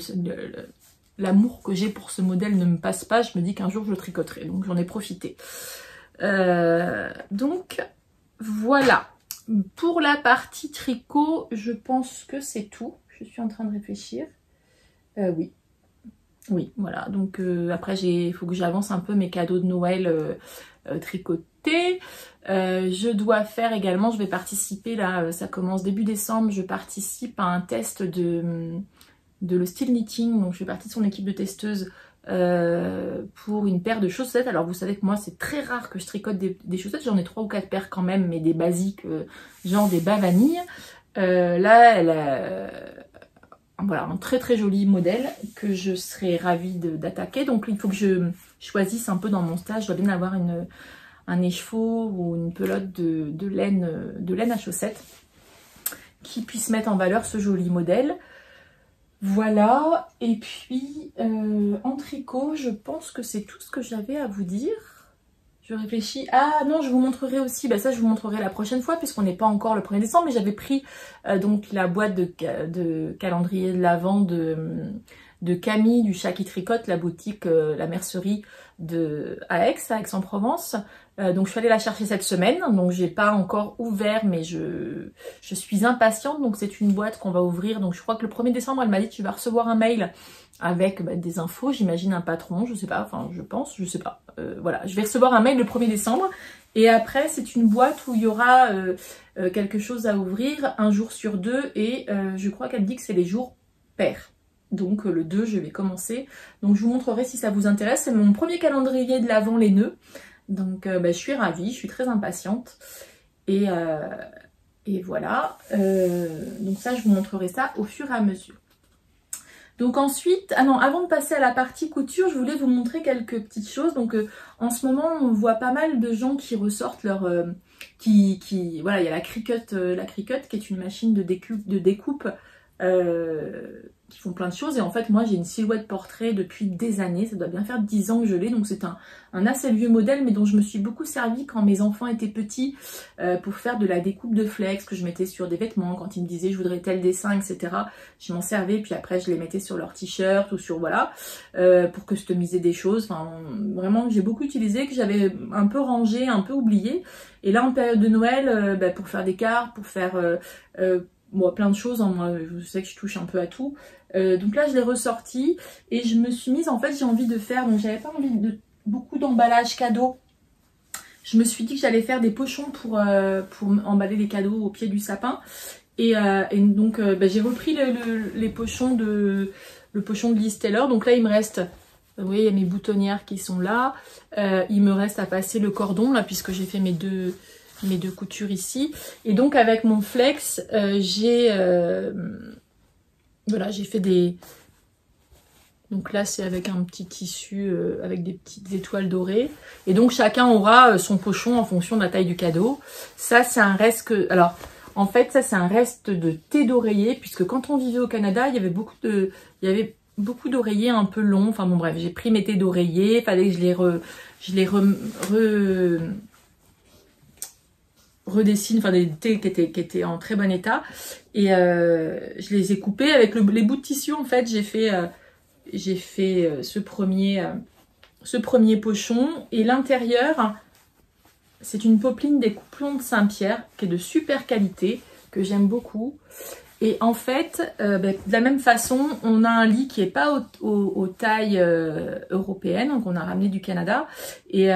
l'amour que j'ai pour ce modèle ne me passe pas, je me dis qu'un jour je le tricoterai, donc j'en ai profité. Donc voilà, pour la partie tricot je pense que c'est tout. Je suis en train de réfléchir. Oui, voilà, donc après il faut que j'avance un peu mes cadeaux de Noël tricotés. Je dois faire également, je vais participer là, ça commence début décembre, je participe à un test de le style knitting, donc je fais partie de son équipe de testeuses pour une paire de chaussettes. Alors vous savez que moi c'est très rare que je tricote des chaussettes, j'en ai 3 ou 4 paires quand même, mais des basiques, genre des bas vanille. Là elle voilà, un très très joli modèle que je serais ravie d'attaquer. Donc il faut que je choisisse un peu dans mon stage. Je dois bien avoir un écheveau ou une pelote de laine à chaussettes qui puisse mettre en valeur ce joli modèle. Voilà, et puis en tricot, je pense que c'est tout ce que j'avais à vous dire. Je réfléchis. Ah non, je vous montrerai aussi, bah ça je vous montrerai la prochaine fois puisqu'on n'est pas encore le 1er décembre, mais j'avais pris donc la boîte de calendrier de l'Avent de Camille du Chat qui tricote, la boutique, la mercerie à Aix-en-Provence. Donc je suis allée la chercher cette semaine, donc j'ai pas encore ouvert, mais je suis impatiente. Donc c'est une boîte qu'on va ouvrir, donc je crois que le 1er décembre elle m'a dit tu vas recevoir un mail avec des infos, j'imagine un patron, je sais pas, enfin je pense, je sais pas. Voilà, je vais recevoir un mail le 1er décembre et après c'est une boîte où il y aura quelque chose à ouvrir un jour sur 2 et je crois qu'elle dit que c'est les jours pairs. Donc le 2 je vais commencer, donc je vous montrerai si ça vous intéresse. C'est mon premier calendrier de l'Avent laineux, donc je suis ravie, je suis très impatiente et voilà, donc ça je vous montrerai ça au fur et à mesure. Donc ensuite, ah non, avant de passer à la partie couture, je voulais vous montrer quelques petites choses. Donc en ce moment, on voit pas mal de gens qui ressortent leur... voilà, il y a la Cricut qui est une machine de découpe qui font plein de choses. Et en fait, moi, j'ai une silhouette portrait depuis des années. Ça doit bien faire 10 ans que je l'ai. Donc, c'est un assez vieux modèle, mais dont je me suis beaucoup servi quand mes enfants étaient petits pour faire de la découpe de flex que je mettais sur des vêtements. Quand ils me disaient, je voudrais tel dessin, etc. Je m'en servais. Puis après, je les mettais sur leur t-shirt ou sur, voilà, pour customiser des choses. Enfin, vraiment, j'ai beaucoup utilisé, que j'avais un peu rangé, un peu oublié. Et là, en période de Noël, pour faire des cartes, pour faire... moi, plein de choses, hein. Moi je sais que je touche un peu à tout, donc là je l'ai ressorti et je me suis mise, en fait j'ai envie de faire, donc j'avais pas envie de beaucoup d'emballage cadeau, je me suis dit que j'allais faire des pochons pour emballer les cadeaux au pied du sapin, et donc j'ai repris les pochons le pochon de Liz Taylor. Donc là il me reste, vous voyez, il y a mes boutonnières qui sont là, il me reste à passer le cordon là, puisque j'ai fait mes deux coutures ici. Et donc avec mon flex, voilà, j'ai fait des... Donc là c'est avec un petit tissu avec des petites étoiles dorées. Et donc chacun aura son pochon en fonction de la taille du cadeau. Ça c'est un reste que... Alors en fait ça c'est un reste de thé d'oreiller, puisque quand on vivait au Canada, il y avait beaucoup d'oreillers un peu longs. Enfin bon bref, j'ai pris mes thés d'oreiller, fallait que je les redessine, enfin des thés qui étaient en très bon état, et je les ai coupés avec les bouts de tissu. En fait j'ai fait ce premier pochon, et l'intérieur c'est une popeline des Couplons de Saint-Pierre qui est de super qualité, que j'aime beaucoup. Et en fait, de la même façon, on a un lit qui n'est pas aux tailles européennes, donc on a ramené du Canada. Et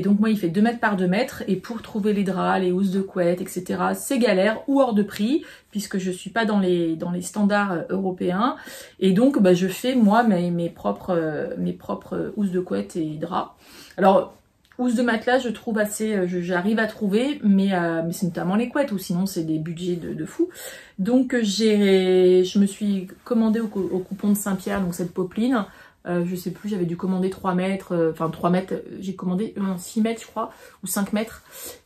donc moi, il fait 2 mètres par 2 mètres. Et pour trouver les draps, les housses de couette, etc., c'est galère ou hors de prix, puisque je ne suis pas dans les standards européens. Et donc, je fais moi mes propres housses de couette et draps. Alors, housse de matelas, je trouve assez, j'arrive à trouver, mais c'est notamment les couettes, ou sinon c'est des budgets de fou. Donc je me suis commandé au coupon de Saint-Pierre, donc cette popeline, je sais plus, j'avais dû commander 3 mètres, enfin 3 mètres, j'ai commandé 6 mètres je crois, ou 5 mètres,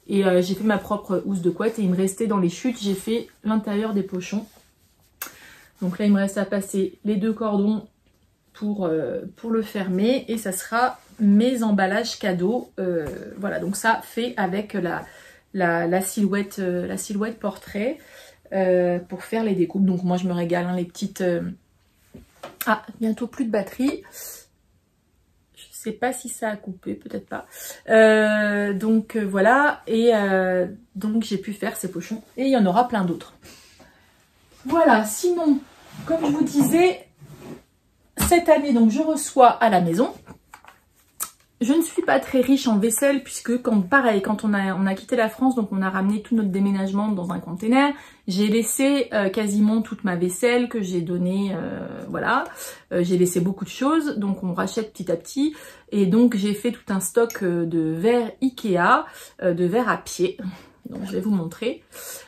et j'ai fait ma propre housse de couette, et il me restait dans les chutes, j'ai fait l'intérieur des pochons. Donc là il me reste à passer les 2 cordons pour le fermer, et ça sera mes emballages cadeaux. Voilà, donc ça fait avec la silhouette portrait pour faire les découpes. Donc moi je me régale, hein, les petites... Ah, bientôt plus de batterie. Je sais pas si ça a coupé, peut-être pas. Donc voilà, et donc j'ai pu faire ces pochons, et il y en aura plein d'autres. Voilà, sinon, comme je vous disais, cette année, donc je reçois à la maison. Je ne suis pas très riche en vaisselle, puisque pareil, quand on a quitté la France, donc on a ramené tout notre déménagement dans un container. J'ai laissé quasiment toute ma vaisselle que j'ai donnée, voilà. J'ai laissé beaucoup de choses, donc on rachète petit à petit. Et donc j'ai fait tout un stock de verres Ikea, de verres à pied. Donc je vais vous montrer.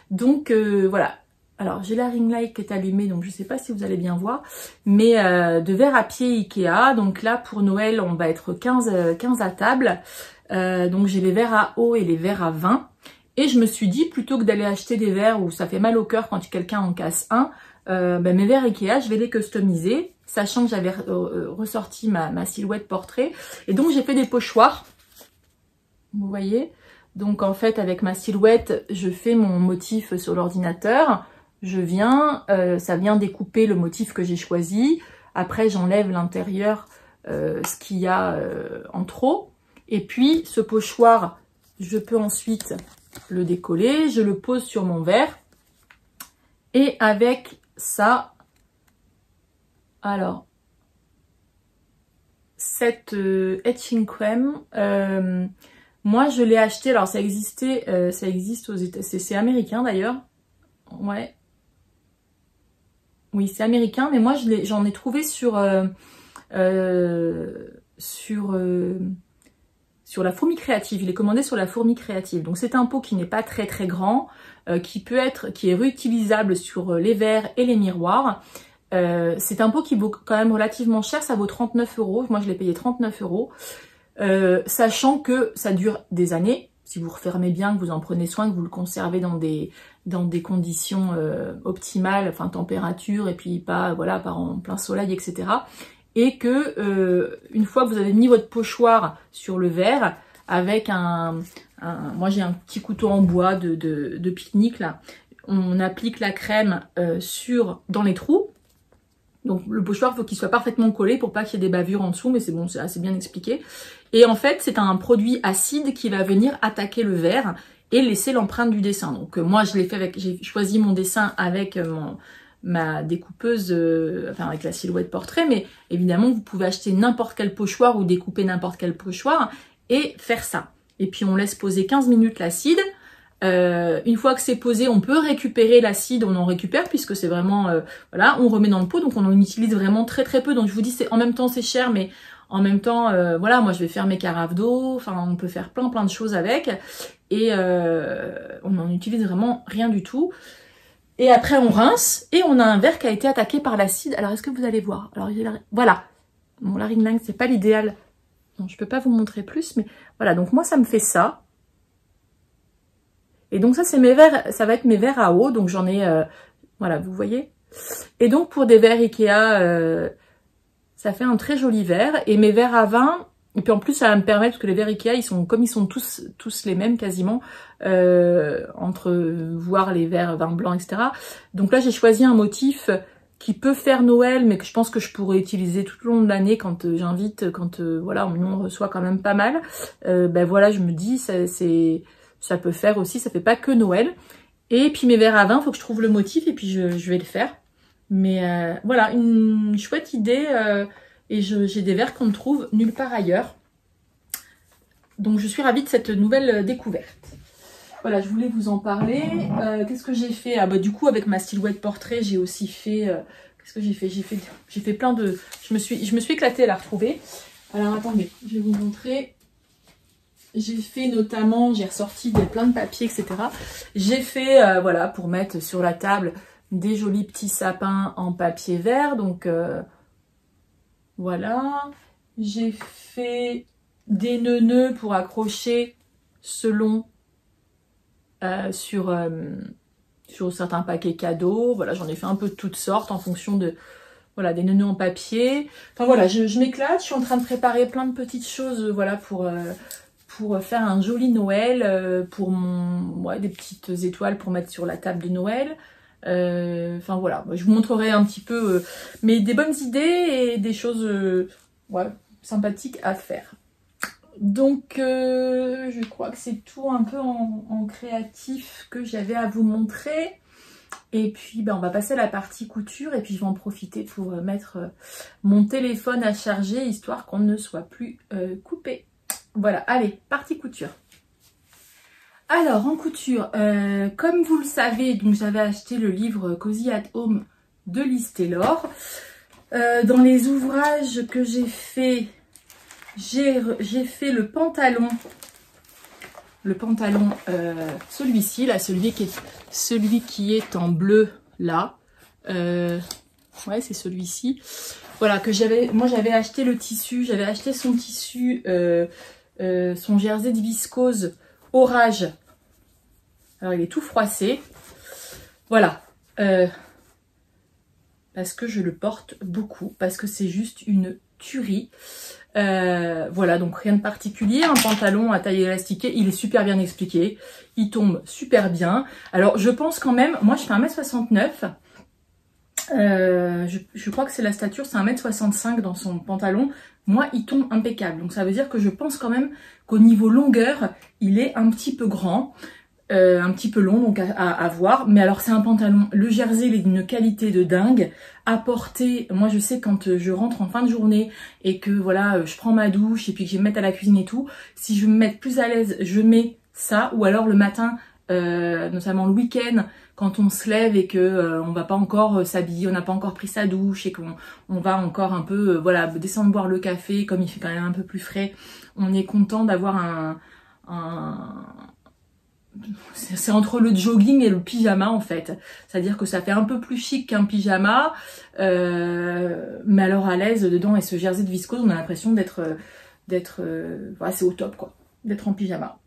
Donc voilà. Alors j'ai la ring light qui est allumée, donc je ne sais pas si vous allez bien voir, mais de verre à pied Ikea. Donc là pour Noël on va être 15 à table, donc j'ai les verres à eau et les verres à vin, et je me suis dit, plutôt que d'aller acheter des verres où ça fait mal au cœur quand quelqu'un en casse un, mes verres Ikea je vais les customiser, sachant que j'avais ressorti ma silhouette portrait, et donc j'ai fait des pochoirs, vous voyez. Donc en fait avec ma silhouette je fais mon motif sur l'ordinateur. Ça vient découper le motif que j'ai choisi. Après, j'enlève l'intérieur, ce qu'il y a en trop. Et puis, ce pochoir, je peux ensuite le décoller. Je le pose sur mon verre. Et avec ça, alors, cette etching crème, moi, je l'ai acheté. Alors, ça existe aux États-Unis. C'est américain d'ailleurs. Ouais. Oui, c'est américain, mais moi j'en ai trouvé sur la Fourmi Créative. Je l'ai commandé sur la Fourmi Créative. Donc c'est un pot qui n'est pas très très grand, qui est réutilisable sur les verres et les miroirs. C'est un pot qui vaut quand même relativement cher, ça vaut 39 €. Moi je l'ai payé 39 €, sachant que ça dure des années. si vous refermez bien, que vous en prenez soin, que vous le conservez dans des conditions optimales, enfin température, et puis pas en plein soleil, etc. Et que une fois que vous avez mis votre pochoir sur le verre, avec moi j'ai un petit couteau en bois de pique-nique là, on applique la crème dans les trous. Donc le pochoir, il faut qu'il soit parfaitement collé pour pas qu'il y ait des bavures en dessous, mais c'est bon, c'est assez bien expliqué. Et en fait, c'est un produit acide qui va venir attaquer le verre et laisser l'empreinte du dessin. Donc moi, j'ai choisi mon dessin avec ma découpeuse, enfin avec la silhouette portrait, mais évidemment, vous pouvez acheter n'importe quel pochoir ou découper n'importe quel pochoir et faire ça. Et puis on laisse poser 15 minutes l'acide. Une fois que c'est posé, on peut récupérer l'acide, on en récupère puisque c'est vraiment, voilà, on remet dans le pot, donc on en utilise vraiment très très peu. Donc je vous dis, en même temps c'est cher, mais en même temps, voilà, moi je vais faire mes carafes d'eau, enfin on peut faire plein de choses avec, et on n'en utilise vraiment rien du tout. Et après on rince, et on a un verre qui a été attaqué par l'acide. Alors est-ce que vous allez voir? Alors voilà, bon la ring line c'est pas l'idéal, non je peux pas vous montrer plus, mais voilà, donc moi ça me fait ça. Et donc ça c'est mes verres, ça va être mes verres à eau, donc j'en ai, voilà, vous voyez. Et donc pour des verres Ikea, ça fait un très joli verre. Et mes verres à vin, et puis en plus ça va me permettre, parce que les verres Ikea, comme ils sont tous les mêmes quasiment, entre voir les verres vin blanc, etc. Donc là j'ai choisi un motif qui peut faire Noël, mais que je pense que je pourrais utiliser tout au long de l'année quand j'invite, quand voilà, on reçoit quand même pas mal. Ben voilà, je me dis, ça peut faire aussi, ça fait pas que Noël. Et puis mes verres à vin, il faut que je trouve le motif et puis je vais le faire. Mais voilà, une chouette idée. Et j'ai des verres qu'on ne trouve nulle part ailleurs. Donc je suis ravie de cette nouvelle découverte. Voilà, je voulais vous en parler. Qu'est-ce que j'ai fait? Ah bah du coup avec ma silhouette portrait, j'ai aussi fait... qu'est-ce que j'ai fait? J'ai fait plein de... Je me suis éclatée à la retrouver. Alors attendez, je vais vous montrer. J'ai fait notamment, j'ai ressorti plein de papiers, etc. J'ai fait, voilà, pour mettre sur la table des jolis petits sapins en papier vert. Donc, voilà. J'ai fait des nœuds pour accrocher selon sur certains paquets cadeaux. Voilà, j'en ai fait un peu de toutes sortes en fonction de... Voilà, des nœuds en papier. Enfin voilà, je m'éclate. Je suis en train de préparer plein de petites choses, voilà, pour faire un joli Noël, pour des petites étoiles pour mettre sur la table de Noël. Enfin voilà, je vous montrerai un petit peu mais des bonnes idées et des choses sympathiques à faire. Donc je crois que c'est tout un peu en créatif que j'avais à vous montrer. Et puis on va passer à la partie couture et puis je vais en profiter pour mettre mon téléphone à charger histoire qu'on ne soit plus coupé. Voilà, allez, partie couture. Alors, en couture, comme vous le savez, donc j'avais acheté le livre Cozy at Home de Liz Taylor. Dans les ouvrages que j'ai fait, j'ai fait le pantalon. Le pantalon, celui-ci, là, celui qui est en bleu, là. Ouais, c'est celui-ci. Voilà, moi j'avais acheté le tissu, j'avais acheté son tissu... son jersey de viscose orage. Alors il est tout froissé. Voilà. Parce que je le porte beaucoup. Parce que c'est juste une tuerie. Voilà, donc rien de particulier. Un pantalon à taille élastiquée. Il est super bien expliqué. Il tombe super bien. Alors je pense quand même... Moi je fais 1m69. Je crois que c'est la stature, c'est 1m65 dans son pantalon. Moi, il tombe impeccable. Donc ça veut dire que je pense quand même qu'au niveau longueur, il est un petit peu grand, un petit peu long, donc à voir. Mais alors c'est un pantalon, le jersey, il est d'une qualité de dingue. À porter, moi je sais quand je rentre en fin de journée et que voilà, je prends ma douche et puis que je vais me mettre à la cuisine et tout, si je veux me mettre plus à l'aise, je mets ça. Ou alors le matin, notamment le week-end, quand on se lève et que on va pas encore s'habiller, on n'a pas encore pris sa douche et qu'on va encore un peu voilà, descendre boire le café, comme il fait quand même un peu plus frais, on est content d'avoir c'est entre le jogging et le pyjama en fait. C'est-à-dire que ça fait un peu plus chic qu'un pyjama, mais alors à l'aise dedans. Et ce jersey de viscose, on a l'impression d'être voilà, c'est au top quoi, d'être en pyjama.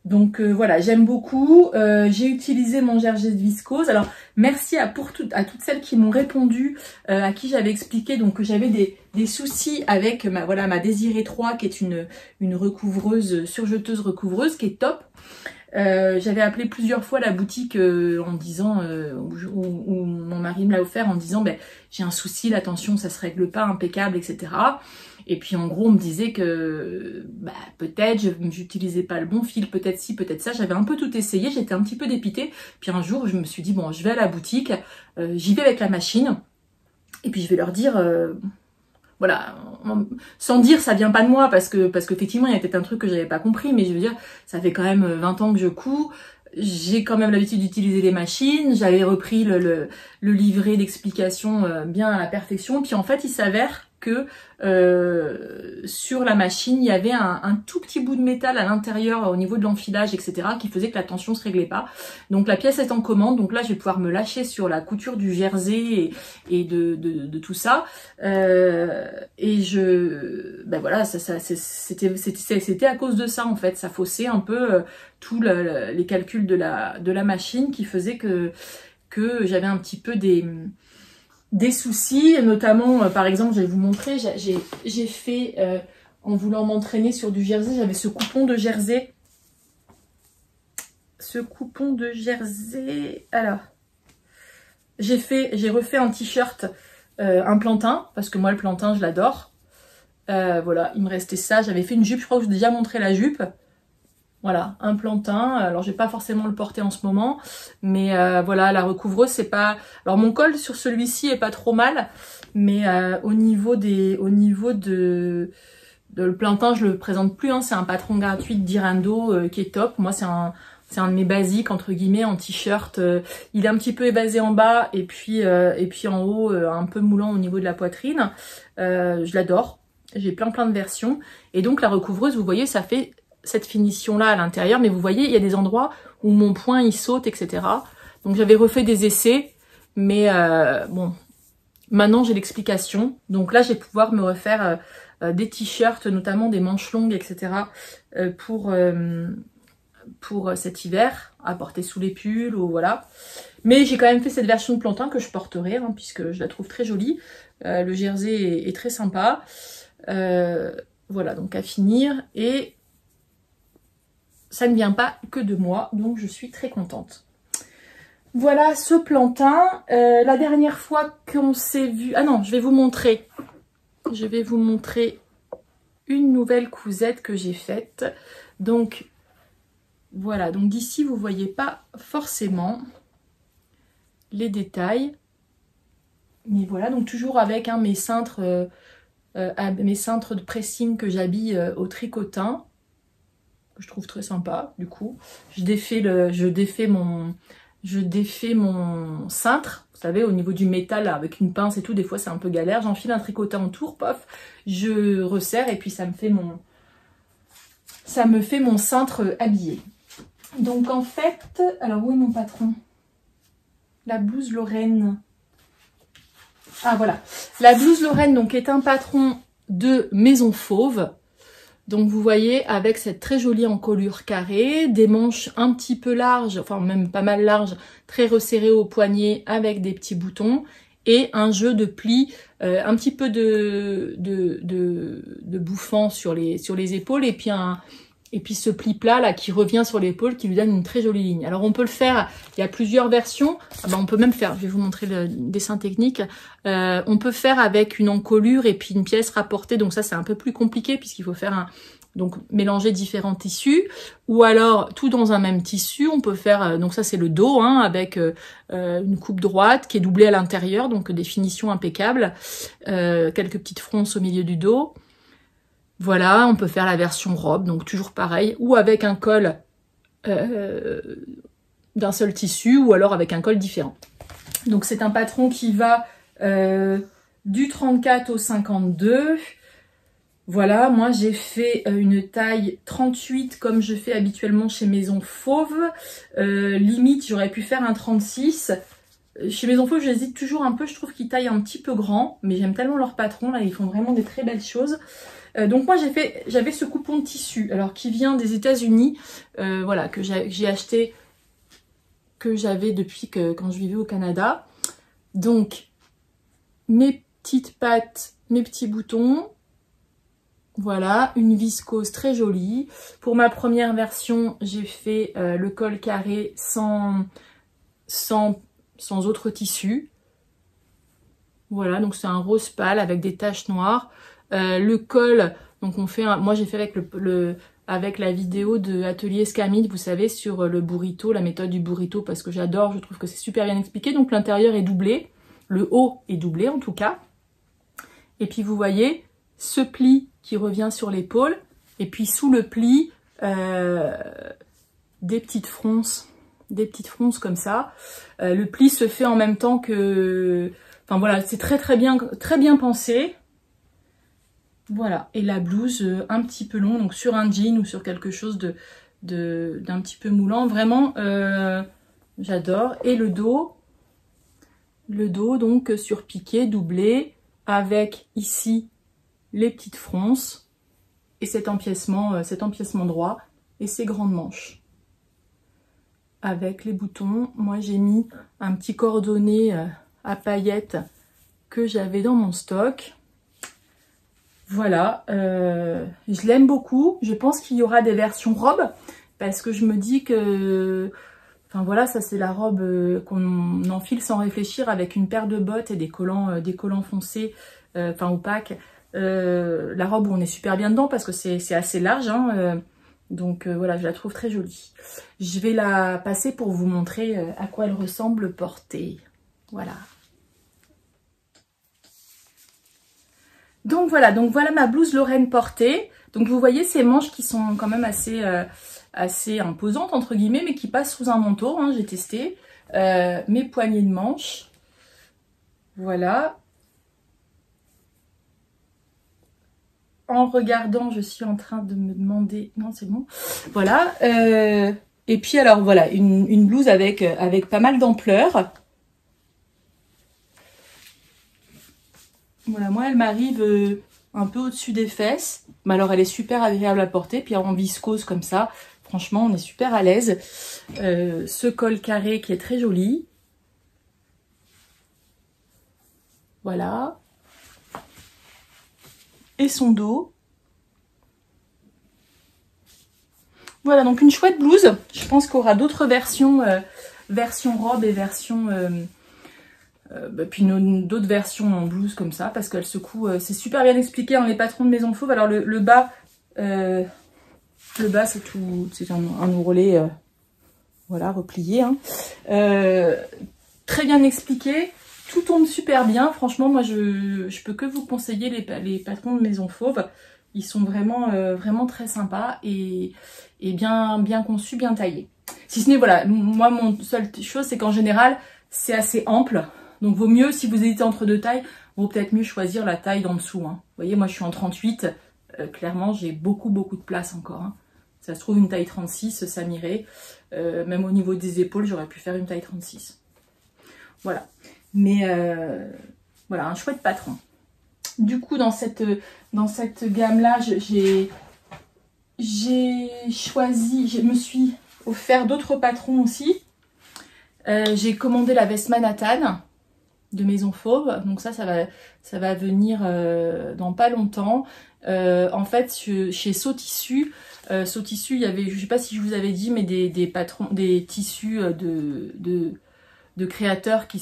Donc voilà, j'aime beaucoup. J'ai utilisé mon jersey de viscose. Alors merci à toutes celles qui m'ont répondu, à qui j'avais expliqué donc que j'avais des soucis avec ma Désirée 3 qui est une recouvreuse, surjeteuse recouvreuse qui est top. J'avais appelé plusieurs fois la boutique en disant, où mon mari me l'a offert en disant ben, j'ai un souci, la tension ça se règle pas, impeccable, etc. Et puis en gros on me disait que bah, peut-être j'utilisais pas le bon fil, peut-être ci, peut-être ça. J'avais un peu tout essayé, j'étais un petit peu dépitée. Puis un jour je me suis dit bon je vais à la boutique, j'y vais avec la machine et puis je vais leur dire voilà, sans dire ça vient pas de moi parce que effectivement il y a peut-être un truc que j'avais pas compris, mais je veux dire ça fait quand même 20 ans que je couds, j'ai quand même l'habitude d'utiliser les machines, j'avais repris le livret d'explication bien à la perfection, puis en fait il s'avère que sur la machine il y avait un tout petit bout de métal à l'intérieur au niveau de l'enfilage, etc., qui faisait que la tension se réglait pas. Donc la pièce est en commande, donc là je vais pouvoir me lâcher sur la couture du jersey et de tout ça, et ben voilà, c'était à cause de ça en fait, ça faussait un peu tous les calculs de la machine qui faisait que j'avais un petit peu des soucis, notamment par exemple je vais vous montrer, j'ai fait en voulant m'entraîner sur du jersey, j'avais ce coupon de jersey, alors j'ai refait un t-shirt, un plantain, parce que moi le plantain je l'adore, voilà, il me restait ça, j'avais fait une jupe, je crois que je vous ai déjà montré la jupe. Voilà, un plantain. Alors, je vais pas forcément le porter en ce moment, mais voilà, la recouvreuse, c'est pas... Alors, mon col sur celui-ci est pas trop mal, mais au niveau de le plantain, je le présente plus, hein, c'est un patron gratuit de Dirando qui est top. Moi, c'est un de mes basiques, entre guillemets, en t-shirt. Il est un petit peu évasé en bas, et puis en haut, un peu moulant au niveau de la poitrine. Je l'adore. J'ai plein de versions. Et donc, la recouvreuse, vous voyez, ça fait cette finition là à l'intérieur, mais vous voyez il y a des endroits où mon poing il saute, etc. Donc j'avais refait des essais, mais bon, maintenant j'ai l'explication. Donc là je vais pouvoir me refaire des t-shirts, notamment des manches longues, etc. pour cet hiver, à porter sous les pulls, ou voilà. Mais j'ai quand même fait cette version de plantain que je porterai, hein, puisque je la trouve très jolie. Le jersey est très sympa. Voilà, donc à finir, et ça ne vient pas que de moi, donc je suis très contente. Voilà ce plantain. La dernière fois qu'on s'est vu... Ah non, je vais vous montrer. Je vais vous montrer une nouvelle cousette que j'ai faite. Donc, voilà. Donc d'ici, vous ne voyez pas forcément les détails. Mais voilà, donc toujours avec hein, mes cintres de pressing que j'habille au tricotin. Je trouve très sympa, du coup. Je défais mon cintre, vous savez, au niveau du métal, là, avec une pince et tout, des fois c'est un peu galère. J'enfile un tricotin autour, pof, je resserre et puis ça me fait mon cintre habillé. Donc en fait, alors où est mon patron? La blouse Lorraine. Ah voilà, la blouse Lorraine donc est un patron de Maison Fauve. Donc vous voyez avec cette très jolie encolure carrée, des manches un petit peu larges, enfin même pas mal larges, très resserrées au poignet avec des petits boutons et un jeu de plis, un petit peu de bouffant sur les épaules et puis ce pli plat là qui revient sur l'épaule qui lui donne une très jolie ligne. Alors on peut le faire, il y a plusieurs versions, on peut même faire, je vais vous montrer le dessin technique, on peut faire avec une encolure et puis une pièce rapportée, donc ça c'est un peu plus compliqué puisqu'il faut faire donc mélanger différents tissus, ou alors tout dans un même tissu, on peut faire, donc ça c'est le dos hein, avec une coupe droite qui est doublée à l'intérieur, donc des finitions impeccables, quelques petites fronces au milieu du dos. Voilà, on peut faire la version robe, donc toujours pareil, ou avec un col d'un seul tissu, ou alors avec un col différent. Donc c'est un patron qui va du 34 au 52. Voilà, moi j'ai fait une taille 38 comme je fais habituellement chez Maison Fauve. Limite, j'aurais pu faire un 36. Chez Maison Fauve, j'hésite toujours un peu, je trouve qu'ils taillent un petit peu grand, mais j'aime tellement leur patron, là, ils font vraiment des très belles choses. Donc moi j'avais ce coupon de tissu, alors qui vient des États-Unis, voilà, que j'ai acheté, que j'avais depuis quand je vivais au Canada. Donc mes petites pattes, mes petits boutons, voilà, une viscose très jolie. Pour ma première version, j'ai fait le col carré sans autre tissu. Voilà, donc c'est un rose pâle avec des taches noires. Le col, donc on fait moi j'ai fait avec avec la vidéo de Atelier Escamide, vous savez, sur le burrito, la méthode du burrito, parce que j'adore, je trouve que c'est super bien expliqué. Donc l'intérieur est doublé, le haut est doublé en tout cas. Et puis vous voyez ce pli qui revient sur l'épaule, et puis sous le pli, des petites fronces comme ça. Le pli se fait en même temps que... Enfin voilà, c'est très bien pensé. Voilà, et la blouse un petit peu longue, donc sur un jean ou sur quelque chose d'un petit peu moulant. Vraiment, j'adore. Et le dos donc sur piqué, doublé, avec ici les petites fronces et cet empiècement droit et ces grandes manches. Avec les boutons, moi j'ai mis un petit cordonnet à paillettes que j'avais dans mon stock. Voilà, je l'aime beaucoup. Je pense qu'il y aura des versions robes parce que je me dis que, enfin voilà, ça c'est la robe qu'on enfile sans réfléchir avec une paire de bottes et des collants foncés, enfin opaques. La robe où on est super bien dedans parce que c'est assez large, hein, donc voilà, je la trouve très jolie. Je vais la passer pour vous montrer à quoi elle ressemble portée. Voilà. Donc voilà ma blouse Lorraine portée. Donc vous voyez ces manches qui sont quand même assez imposantes entre guillemets, mais qui passent sous un manteau, hein, j'ai testé. Mes poignées de manches. Voilà. En regardant, je suis en train de me demander... Non, c'est bon. Voilà. Et puis alors voilà, une blouse avec pas mal d'ampleur. Voilà, moi elle m'arrive un peu au-dessus des fesses. Mais alors elle est super agréable à porter. Puis en viscose comme ça, franchement on est super à l'aise. Ce col carré qui est très joli. Voilà. Et son dos. Voilà, donc une chouette blouse. Je pense qu'il y aura d'autres versions, version robe et version... puis d'autres versions en blouse comme ça, parce qu'elle secoue... c'est super bien expliqué dans les patrons de Maison Fauve. Alors le bas c'est tout... C'est un ourlet, voilà, replié. Hein. Très bien expliqué. Tout tombe super bien. Franchement, moi, je peux que vous conseiller les patrons de Maison Fauve. Ils sont vraiment très sympas et bien conçus, bien taillés. Si ce n'est, voilà, moi, mon seule chose, c'est qu'en général, c'est assez ample. Donc, vaut mieux, si vous hésitez entre deux tailles, vaut peut-être mieux choisir la taille d'en dessous. Hein. Vous voyez, moi, je suis en 38. Clairement, j'ai beaucoup de place encore. Hein. Ça se trouve, une taille 36, ça m'irait. Même au niveau des épaules, j'aurais pu faire une taille 36. Voilà. Mais voilà, un chouette patron. Du coup, dans cette gamme-là, j'ai choisi, je me suis offert d'autres patrons aussi. J'ai commandé la veste Manhattan de Maison Fauve. Donc ça va venir dans pas longtemps. En fait, chez Saut Tissu, il y avait, je sais pas si je vous avais dit, mais des tissus de créateurs qui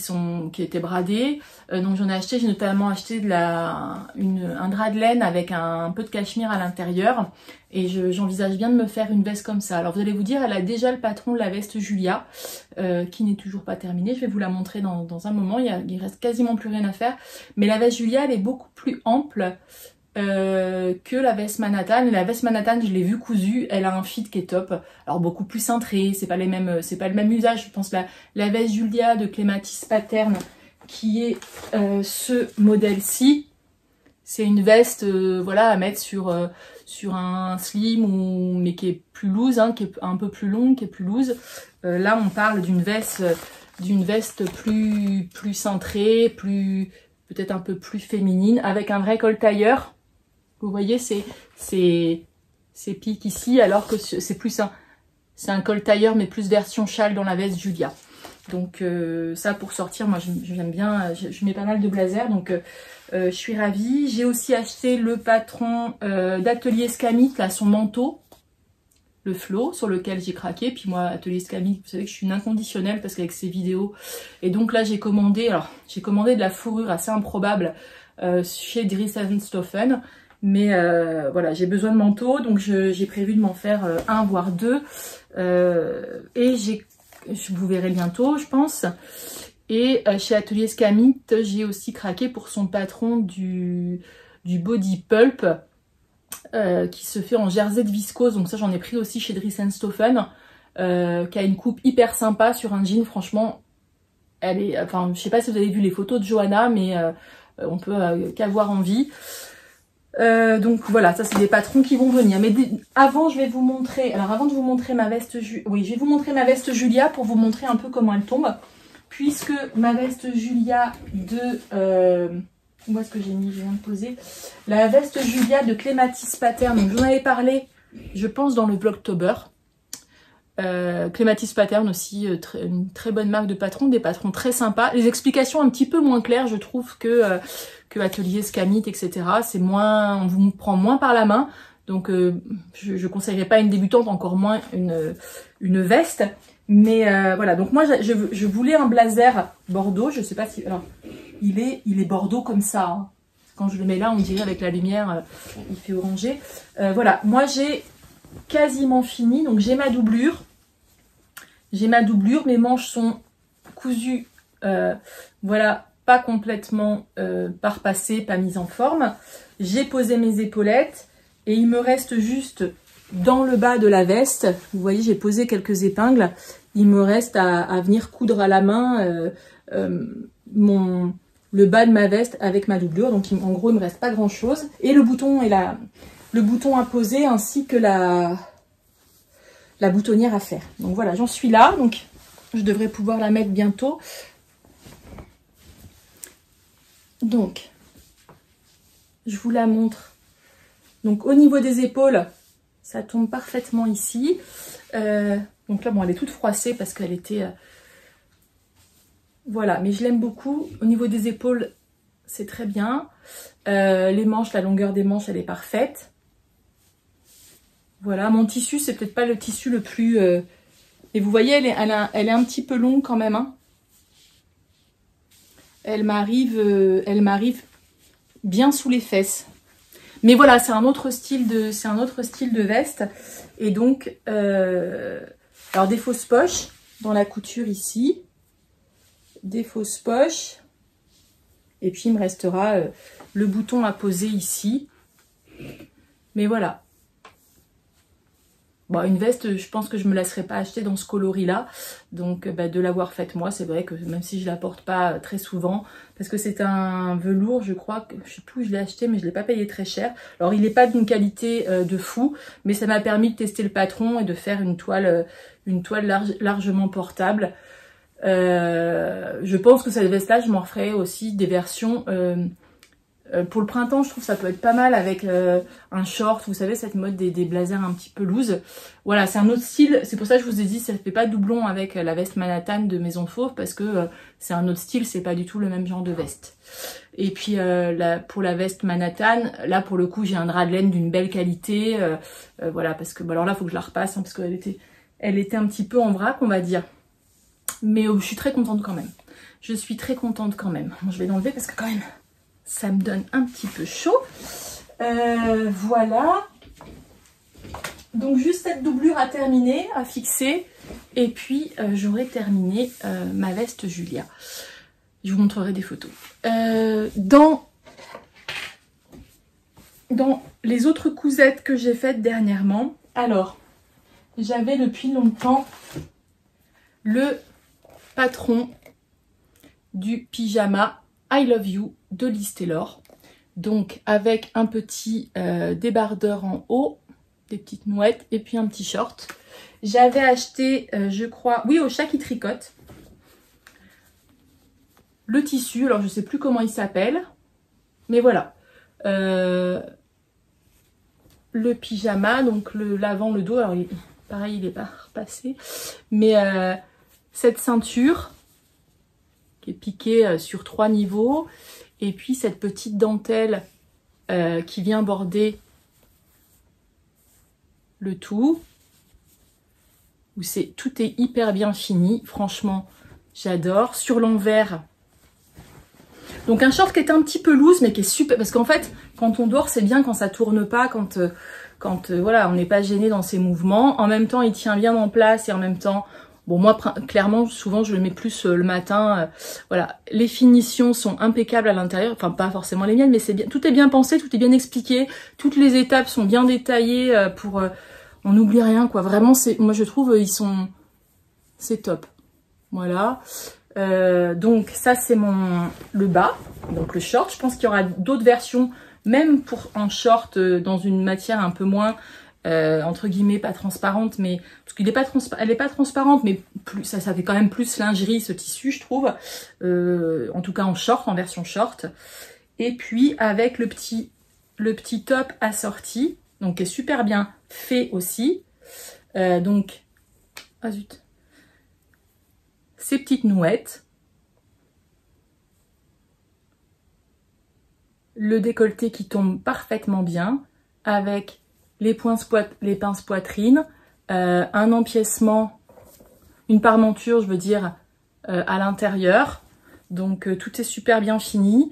étaient bradés. Donc j'en ai acheté, j'ai notamment acheté un drap de laine avec un peu de cachemire à l'intérieur. Et j'envisage bien de me faire une veste comme ça. Alors vous allez vous dire, elle a déjà le patron de la veste Julia, qui n'est toujours pas terminée. Je vais vous la montrer dans un moment, il reste quasiment plus rien à faire. Mais la veste Julia, elle est beaucoup plus ample que la veste Manhattan. Et la veste Manhattan, je l'ai vue cousue, elle a un fit qui est top. Alors beaucoup plus cintré, c'est pas le même usage. Je pense la veste Julia de Clématis Pattern, qui est ce modèle-ci. C'est une veste voilà, à mettre sur un slim mais qui est plus loose, hein, qui est un peu plus longue, qui est plus loose. Là, on parle d'une veste plus cintrée, peut-être un peu plus féminine, avec un vrai col tailleur. Vous voyez ces pics ici, alors que c'est plus c'est un col tailleur, mais plus version châle dans la veste Julia. Donc ça pour sortir, moi j'aime bien, je mets pas mal de blazers, donc je suis ravie. J'ai aussi acheté le patron d'Atelier Scamit, là, son manteau, le Flow, sur lequel j'ai craqué. Puis moi, Atelier Scamit, vous savez que je suis une inconditionnelle parce qu'avec ces vidéos. Et donc là, j'ai commandé de la fourrure assez improbable chez Dries & Stoffen. Mais voilà, j'ai besoin de manteau, donc j'ai prévu de m'en faire un voire deux. Et vous verrez bientôt, je pense. Et chez Atelier Scamit, j'ai aussi craqué pour son patron du body pulp qui se fait en jersey de viscose. Donc ça, j'en ai pris aussi chez Dries & Stoffen, qui a une coupe hyper sympa sur un jean. Franchement, elle est, enfin, je sais pas si vous avez vu les photos de Johanna, mais on peut qu'avoir envie. Donc voilà, ça c'est des patrons qui vont venir. Mais avant, je vais vous montrer. Alors avant de vous montrer ma veste, je vais vous montrer ma veste Julia pour vous montrer un peu comment elle tombe. Puisque ma veste Julia de où est-ce que j'ai mis? Je viens de poser. La veste Julia de Clematis Pattern. Donc j'en avais parlé, je pense, dans le Vlogtober. Clematis Pattern aussi, une très bonne marque de patrons, des patrons très sympas. Les explications un petit peu moins claires, je trouve, que Atelier Scamit, etc. C'est moins, on vous prend moins par la main. Donc je conseillerais pas à une débutante, encore moins une veste. Mais voilà, donc moi je voulais un blazer bordeaux. Je sais pas si, alors il est bordeaux comme ça. Hein. Quand je le mets là, on dirait avec la lumière, il fait orangé. Voilà, moi j'ai quasiment fini. Donc j'ai ma doublure. Mes manches sont cousues. Voilà, pas complètement parpassées, pas mises en forme. J'ai posé mes épaulettes et il me reste juste dans le bas de la veste. Vous voyez, j'ai posé quelques épingles. Il me reste à venir coudre à la main le bas de ma veste avec ma doublure. Donc en gros, il me reste pas grand chose. Et le bouton à poser ainsi que la boutonnière à faire. Donc voilà, j'en suis là. Donc je devrais pouvoir la mettre bientôt. Donc, je vous la montre. Donc au niveau des épaules, ça tombe parfaitement ici. Donc là, bon, elle est toute froissée parce qu'elle était... Voilà, mais je l'aime beaucoup. Au niveau des épaules, c'est très bien. Les manches, la longueur des manches, elle est parfaite. Voilà, mon tissu, c'est peut-être pas le tissu le plus... Et vous voyez, elle est un petit peu longue quand même. Hein. Elle m'arrive bien sous les fesses. Mais voilà, c'est un autre style de veste. Et donc, alors des fausses poches dans la couture ici. Des fausses poches. Et puis, il me restera le bouton à poser ici. Mais voilà. Bon, une veste, je pense que je me laisserai pas acheter dans ce coloris-là. Donc, de l'avoir faite moi, c'est vrai que même si je la porte pas très souvent, parce que c'est un velours, je crois, que je sais plus où je l'ai acheté, mais je l'ai pas payé très cher. Alors, il n'est pas d'une qualité de fou, mais ça m'a permis de tester le patron et de faire une toile largement portable. Je pense que cette veste-là, je m'en referai aussi des versions... pour le printemps, je trouve que ça peut être pas mal avec un short, vous savez, cette mode des blazers un petit peu loose. Voilà, c'est un autre style, c'est pour ça que je vous ai dit, ça ne fait pas doublon avec la veste Manhattan de Maison Fauve, parce que c'est un autre style, c'est pas du tout le même genre de veste. Et puis pour la veste Manhattan, là pour le coup, j'ai un drap de laine d'une belle qualité, voilà, parce que, bon, alors là, il faut que je la repasse, hein, parce qu'elle était un petit peu en vrac, on va dire. Mais je suis très contente quand même. Je suis très contente quand même. Bon, je vais l'enlever parce que quand même... ça me donne un petit peu chaud. Voilà. Donc juste cette doublure à terminer, à fixer. Et puis j'aurai terminé ma veste Julia. Je vous montrerai des photos. Dans les autres cousettes que j'ai faites dernièrement, alors j'avais depuis longtemps le patron du pyjama I Love You de Liz Taylor, donc avec un petit débardeur en haut, des petites nouettes et puis un petit short. J'avais acheté, je crois, oui, au Chat qui tricote, le tissu, alors je sais plus comment il s'appelle, mais voilà. le pyjama, donc l'avant, le dos. Alors pareil, il n'est pas repassé, mais cette ceinture qui est piquée sur 3 niveaux, et puis cette petite dentelle qui vient border le tout, où tout est hyper bien fini. Franchement, j'adore. Sur l'envers, donc un short qui est un petit peu loose, mais qui est super, parce qu'en fait, quand on dort, c'est bien quand ça tourne pas, quand voilà, on n'est pas gêné dans ses mouvements. En même temps, il tient bien en place, et en même temps, bon, moi, clairement, souvent, je le mets plus le matin. Voilà, les finitions sont impeccables à l'intérieur, enfin, pas forcément les miennes, mais c'est bien, tout est bien pensé, tout est bien expliqué, toutes les étapes sont bien détaillées pour... on n'oublie rien, quoi. Vraiment, moi, je trouve, c'est top. Voilà. Donc ça c'est le bas, donc le short. Je pense qu'il y aura d'autres versions, même en short, dans une matière un peu moins entre guillemets pas transparente, mais parce qu'il est pas elle est pas transparente, mais plus ça fait quand même plus lingerie ce tissu, je trouve. En tout cas en short, en version short. Et puis avec le petit top assorti, donc qui est super bien fait aussi. Donc ah zut. Ces petites nouettes, le décolleté qui tombe parfaitement bien, avec les pinces poitrine, un empiècement, une parmenture, je veux dire, à l'intérieur. Donc tout est super bien fini.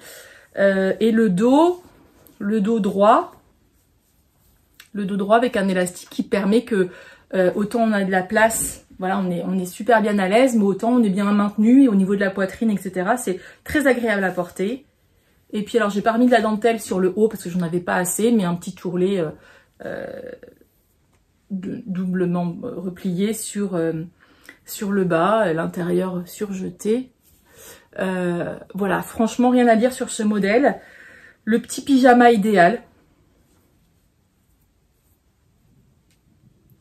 Et le dos droit avec un élastique qui permet que autant on a de la place. Voilà, on est super bien à l'aise, mais autant on est bien maintenu, et au niveau de la poitrine, etc. C'est très agréable à porter. Et puis alors, j'ai pas remis de la dentelle sur le haut parce que j'en avais pas assez, mais un petit tourlet doublement replié sur le bas, l'intérieur surjeté. Voilà, franchement, rien à dire sur ce modèle. Le petit pyjama idéal.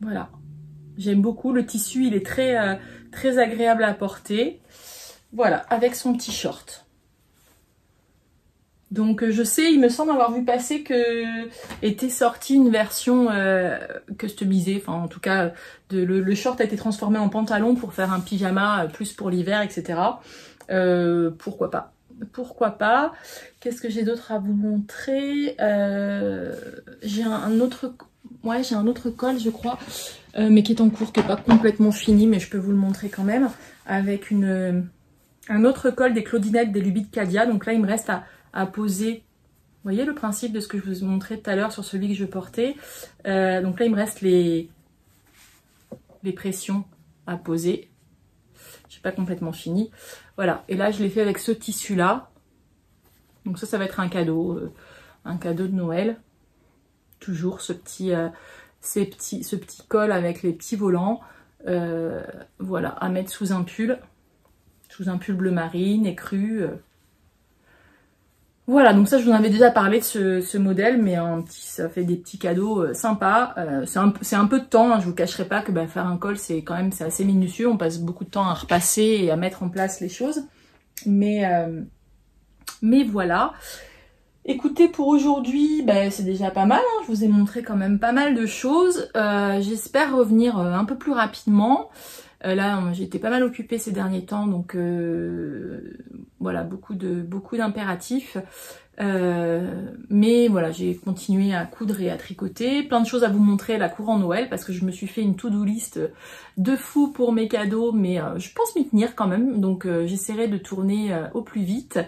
Voilà. J'aime beaucoup, le tissu, il est très agréable à porter. Voilà, avec son petit short. Donc je sais, il me semble avoir vu passer que était sortie une version customisée, enfin en tout cas, le short a été transformé en pantalon pour faire un pyjama plus pour l'hiver, etc. Pourquoi pas? Pourquoi pas? Qu'est-ce que j'ai d'autre à vous montrer? J'ai un autre col, je crois. Mais qui est en cours, qui n'est pas complètement fini, mais je peux vous le montrer quand même, avec un autre col des Claudinettes des Lubies de Cadia. Donc là, il me reste à poser, vous voyez le principe de ce que je vous montrais tout à l'heure sur celui que je portais. Donc là, il me reste les pressions à poser. Je n'ai pas complètement fini. Voilà, et là, je l'ai fait avec ce tissu-là. Donc ça va être un cadeau de Noël. Toujours ce petit col avec les petits volants, voilà, à mettre sous un pull bleu marine, écru. Voilà, donc ça je vous en avais déjà parlé de ce modèle, mais ça fait des petits cadeaux sympas. C'est un peu de temps, hein, je vous cacherai pas que faire un col c'est assez minutieux, on passe beaucoup de temps à repasser et à mettre en place les choses, mais voilà. Écoutez, pour aujourd'hui, c'est déjà pas mal, hein. Je vous ai montré quand même pas mal de choses. J'espère revenir un peu plus rapidement. Là, j'ai été pas mal occupée ces derniers temps, donc voilà, beaucoup d'impératifs. Mais voilà, j'ai continué à coudre et à tricoter. Plein de choses à vous montrer la courant Noël, parce que je me suis fait une to-do list de fou pour mes cadeaux, mais je pense m'y tenir quand même. Donc j'essaierai de tourner au plus vite.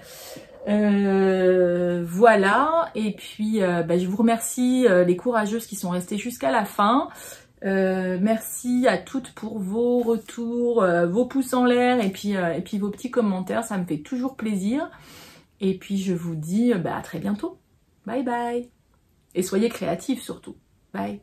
Voilà, et puis je vous remercie les courageuses qui sont restées jusqu'à la fin. Merci à toutes pour vos retours, vos pouces en l'air et puis vos petits commentaires, ça me fait toujours plaisir. Et puis je vous dis à très bientôt. Bye bye. Et soyez créatifs surtout. Bye.